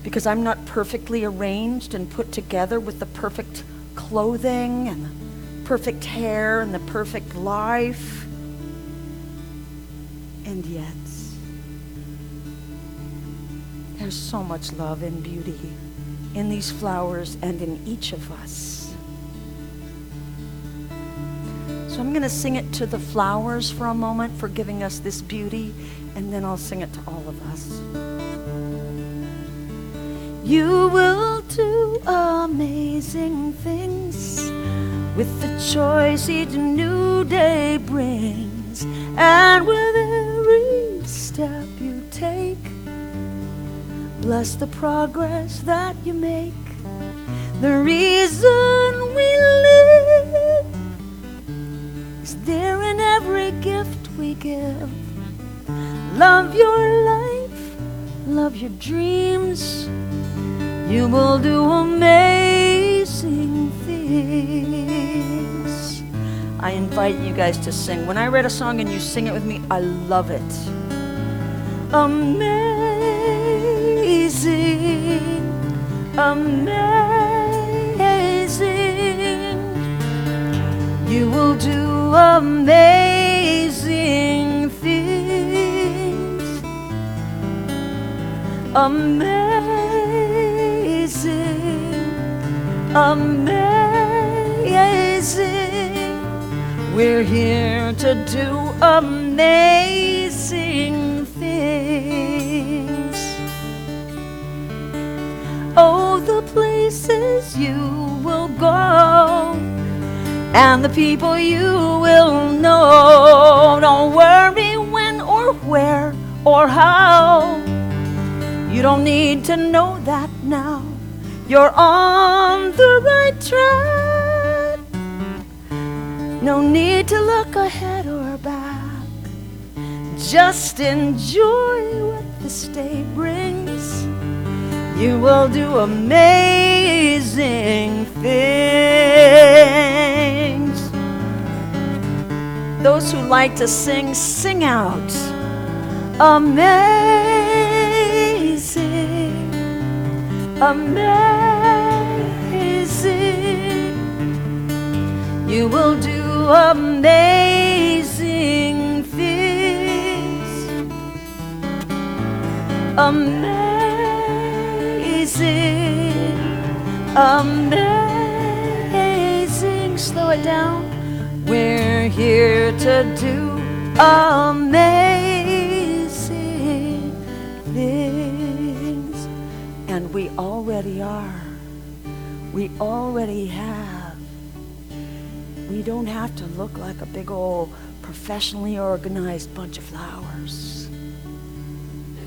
Because I'm not perfectly arranged and put together with the perfect clothing and the perfect hair and the perfect life? And yet, there's so much love and beauty in these flowers and in each of us. So I'm going to sing it to the flowers for a moment for giving us this beauty, and then I'll sing it to all of us. You will do amazing things with the choice each new day brings, and with every step you take, bless the progress that you make. The reason we live is there in every gift we give. Love your life, love your dreams. You will do amazing things. I invite you guys to sing. When I write a song and you sing it with me, I love it. Amazing, amazing. You will do amazing things. Amazing, amazing. We're here to do amazing things. Oh, the places you will go and the people you will know. Don't worry when or where or how. You don't need to know that now. You're on the right track. No need to look ahead or back. Just enjoy what this day brings. You will do amazing things. Those who like to sing, sing out. Amazing, amazing. You will do amazing things. Amazing, amazing. Slow it down. We're here to do amazing things. And we already are. We already have. We don't have to look like a big old professionally organized bunch of flowers.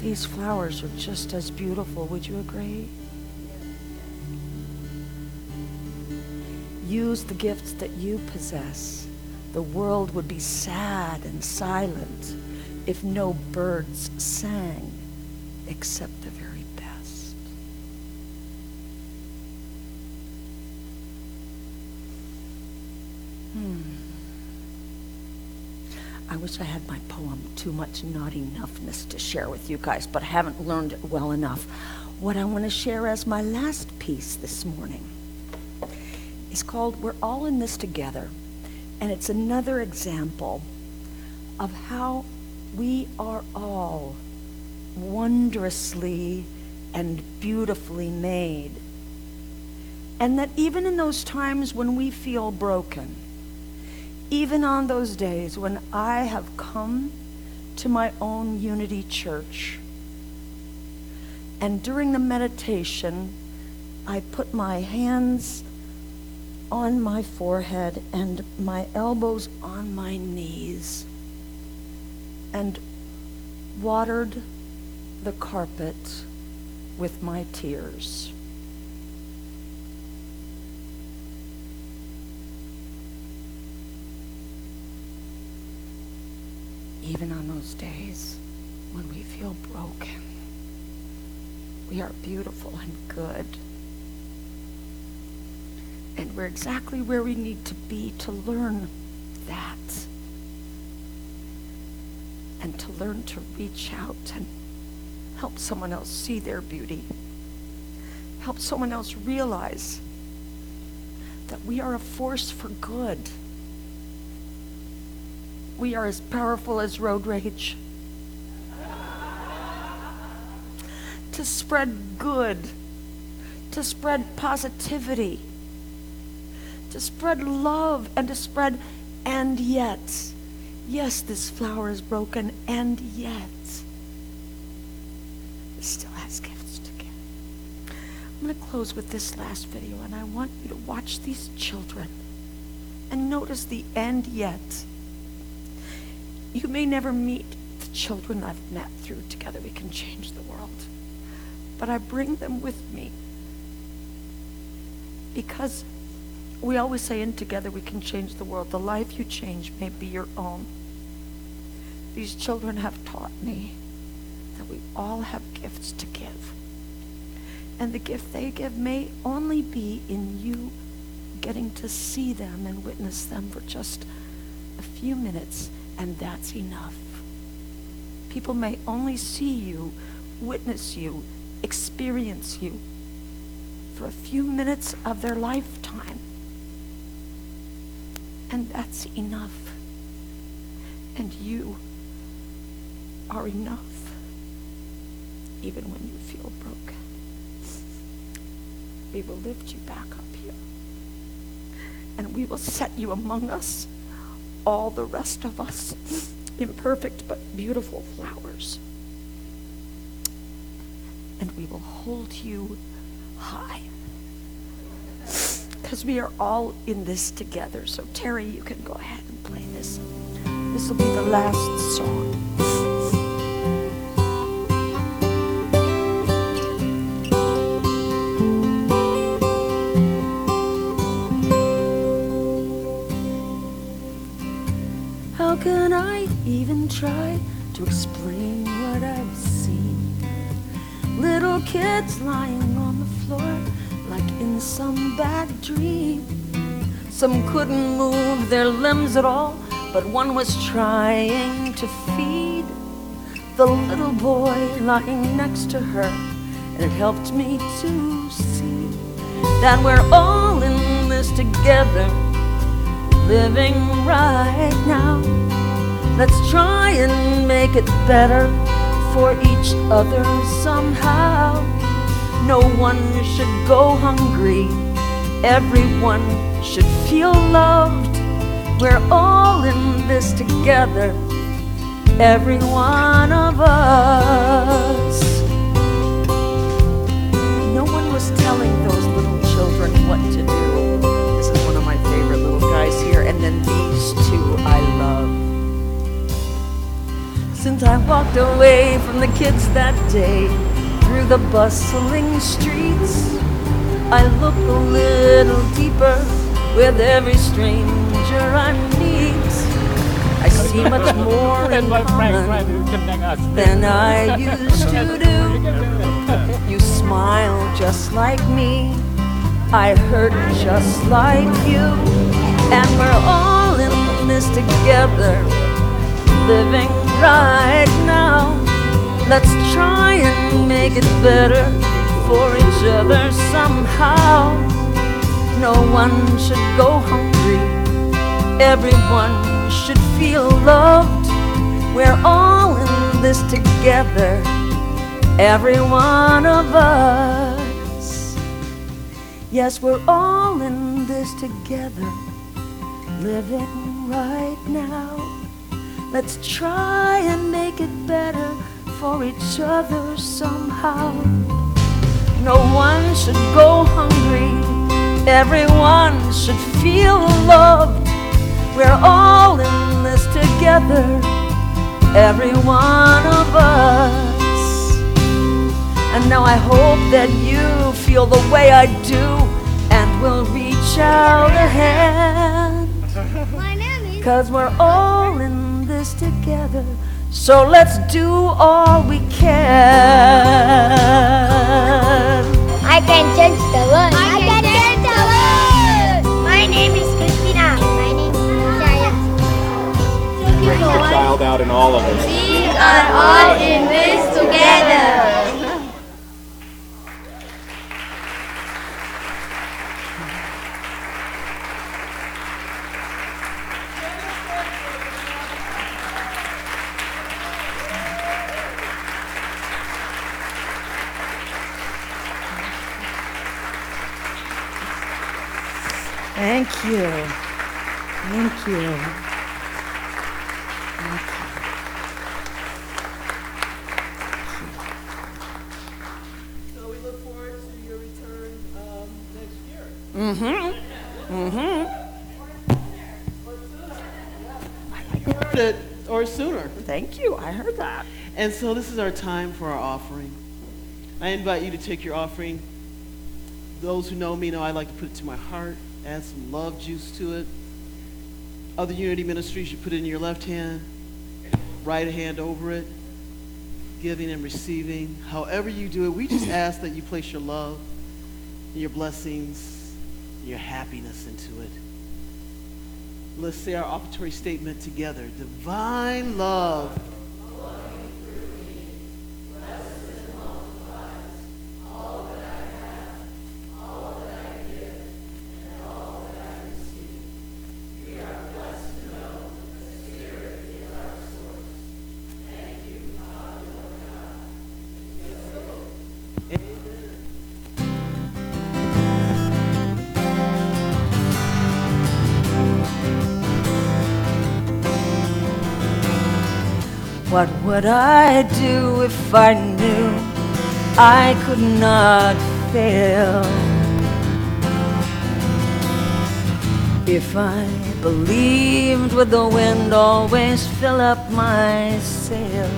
These flowers are just as beautiful. Would you agree? Use the gifts that you possess. The world would be sad and silent if no birds sang except the very best. I wish I had my poem, Too Much Not Enoughness, to share with you guys, but I haven't learned it well enough. What I want to share as my last piece this morning is called We're All in This Together, and it's another example of how we are all wondrously and beautifully made. And that even in those times when we feel broken, even on those days when I have come to my own Unity Church, and during the meditation, I put my hands on my forehead and my elbows on my knees and watered the carpet with my tears. Even on those days when we feel broken, we are beautiful and good. And we're exactly where we need to be to learn that. And to learn to reach out and help someone else see their beauty. Help someone else realize that we are a force for good. We are as powerful as road rage. To spread good, to spread positivity, to spread love, and to spread, and yet, yes, this flower is broken, and yet, it still has gifts to give. I'm going to close with this last video, and I want you to watch these children and notice the and yet. You may never meet the children I've met through Together We Can Change the World, but I bring them with me because we always say in Together We Can Change the World, the life you change may be your own. These children have taught me that we all have gifts to give. And the gift they give may only be in you getting to see them and witness them for just a few minutes, and that's enough. People may only see you, witness you, experience you for a few minutes of their lifetime. And that's enough. And you are enough, even when you feel broken. We will lift you back up here, and we will set you among us, all the rest of us, imperfect but beautiful flowers. And we will hold you high, because we are all in this together. So Terry, you can go ahead and play this. This will be the last song. How can I even try to explain what I've seen? Little kids lying on the floor like in some bad dream. Some couldn't move their limbs at all, but one was trying to feed the little boy lying next to her. And it helped me to see that we're all in this together, living right now. Let's try and make it better for each other somehow. No one should go hungry, everyone should feel loved. We're all in this together, every one of us. No one was telling those little children what to do. This is one of my favorite little guys here, and then these two I love. Since I walked away from the kids that day, through the bustling streets, I look a little deeper with every stranger I meet. I see much more in common than I used to do. You smile just like me, I hurt just like you, and we're all in this together, living right now. Let's try and make it better for each other somehow. No one should go hungry. Everyone should feel loved. We're all in this together, every one of us. Yes, we're all in this together, living right now. Let's try and make it better for each other somehow. No one should go hungry. Everyone should feel loved. We're all in this together, every one of us. And now I hope that you feel the way I do and will reach out a hand. 'Cause we're all in this together, so let's do all we can. I can change the world. I can change the world. My name is Christina. My name is Jaya. Bring the child out in all of us. We are all in this together. Thank you. Thank you. So we look forward to your return next year. Or sooner. Thank you. I heard that. And so this is our time for our offering. I invite you to take your offering. Those who know me know I like to put it to my heart, add some love juice to it. Other Unity ministries, you put it in your left hand, right hand over it, giving and receiving. However you do it, we just ask that you place your love, your blessings, your happiness into it. Let's say our offertory statement together. Divine love. What would I do if I knew I could not fail? If I believed would the wind always fill up my sail?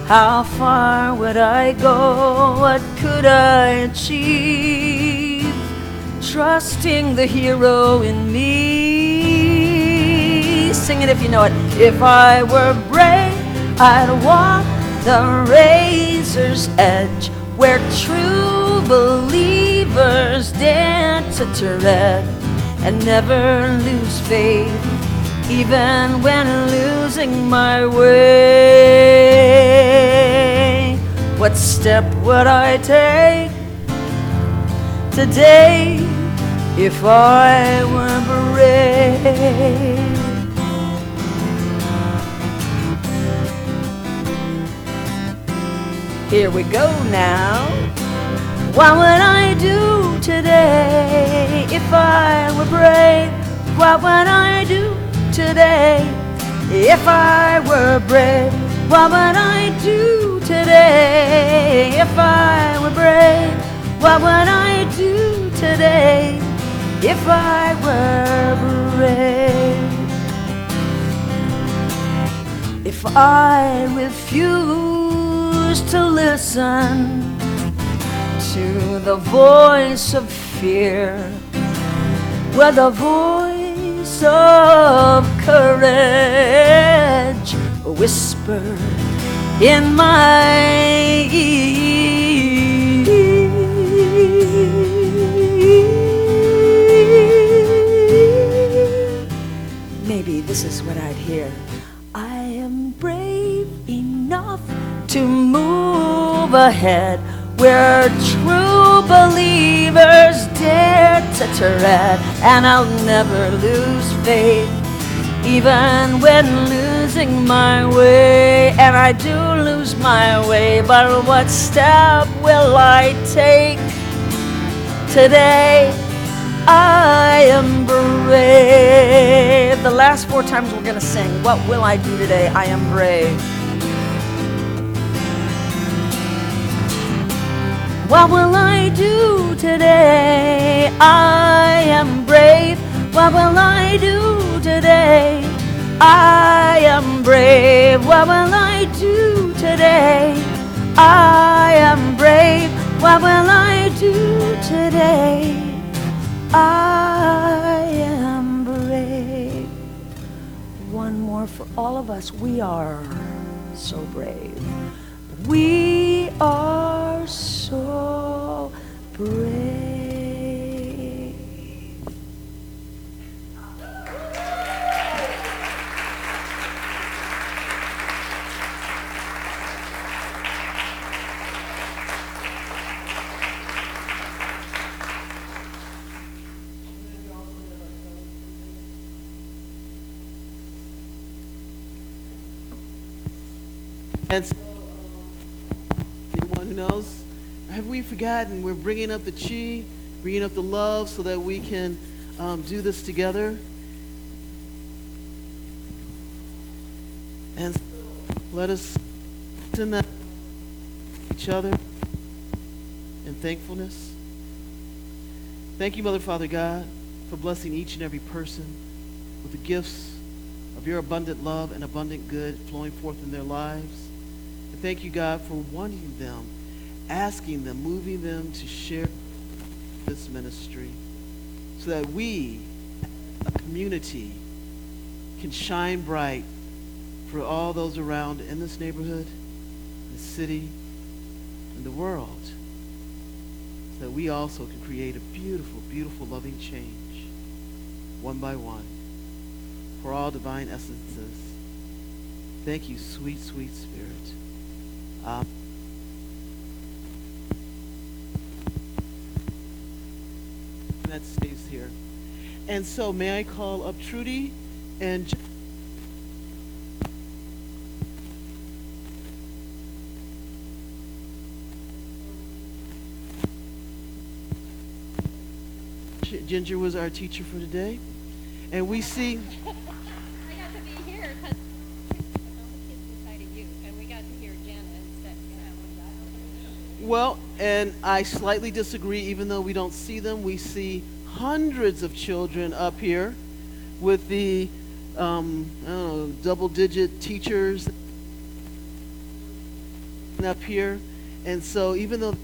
How far would I go? What could I achieve? Trusting the hero in me. Sing it if you know it. If I were brave, I'd walk the razor's edge, where true believers dare to tread and never lose faith, even when losing my way. What step would I take today if I were brave? Here we go now. What would I do today if I were brave? What would I do today if I were brave? What would I do today if I were brave? What would I do today if I were brave? If I refuse to listen to the voice of fear, with the voice of courage whisper in my ear, maybe this is what I'd hear. I am brave enough to move ahead where true believers dare to tread, and I'll never lose faith, even when losing my way. And I do lose my way, but what step will I take today? I am brave. The last 4 times we're going to sing, what will I do today? I am brave. What will I do today? I am brave. What will I do today? I am brave. What will I do today? I am brave. What will I do today? I am brave. One more for all of us. We are so brave. We are so brave. And so, anyone who knows, have we forgotten? We're bringing up the chi, bringing up the love so that we can do this together. And let us send that to each other in thankfulness. Thank you, Mother, Father, God, for blessing each and every person with the gifts of your abundant love and abundant good flowing forth in their lives. And thank you, God, for wanting them, asking them, moving them to share this ministry so that we, a community, can shine bright for all those around in this neighborhood, the city, and the world, so that we also can create a beautiful, beautiful, loving change, one by one, for all divine essences. Thank you, sweet, sweet Spirit. That stays here. And so may I call up Trudy and Ginger was our teacher for today. And we see I got to be here because all the kids inside of you, and we got to hear Jana instead. well, and I slightly disagree, even though we don't see them. We see hundreds of children up here with the I don't know, double-digit teachers up here. And so even though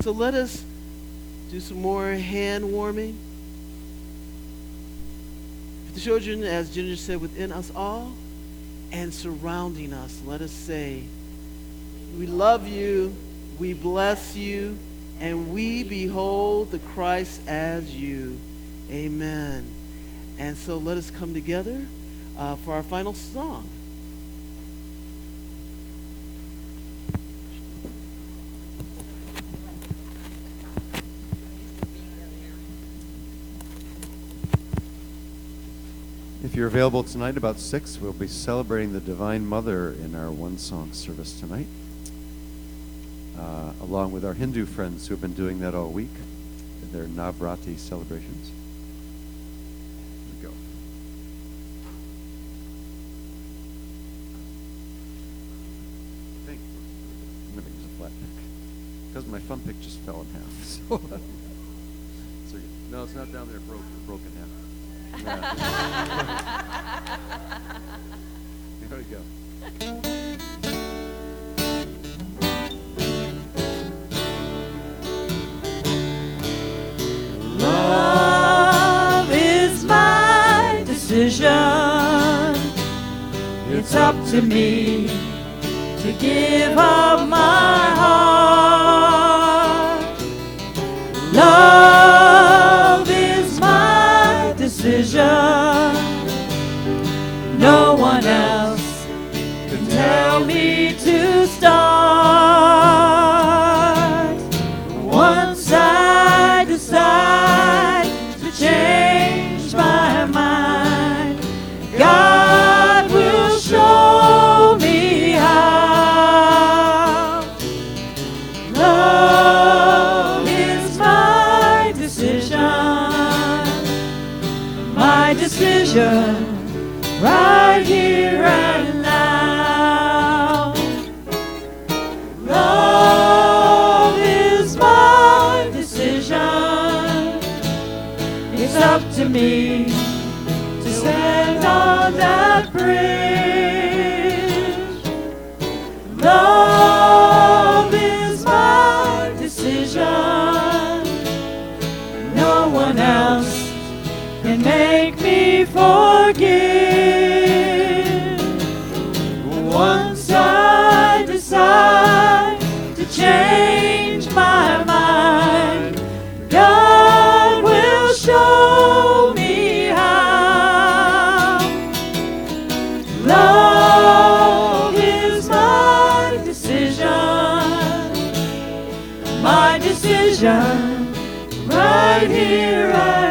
so let us do some more hand warming. The children, as Ginger said, within us all and surrounding us, let us say, we love you, we bless you, and we behold the Christ as you. Amen. And so let us come together for our final song. If you're available tonight about 6, we'll be celebrating the Divine Mother in our one-song service tonight, along with our Hindu friends who have been doing that all week in their Navratri celebrations. Here we go. I think I'm going to use a flat pick because my fun pick just fell in half. So no, it's not down there. It broke in half. Yeah. There we go. Love is my decision. It's up to me to give up my heart. Love is my right here and now. Love is my decision. It's up to me to stand on that bridge. Love is my decision. No one else can make me forgive. Once I decide to change my mind, God will show me how. Love is my decision, right here, right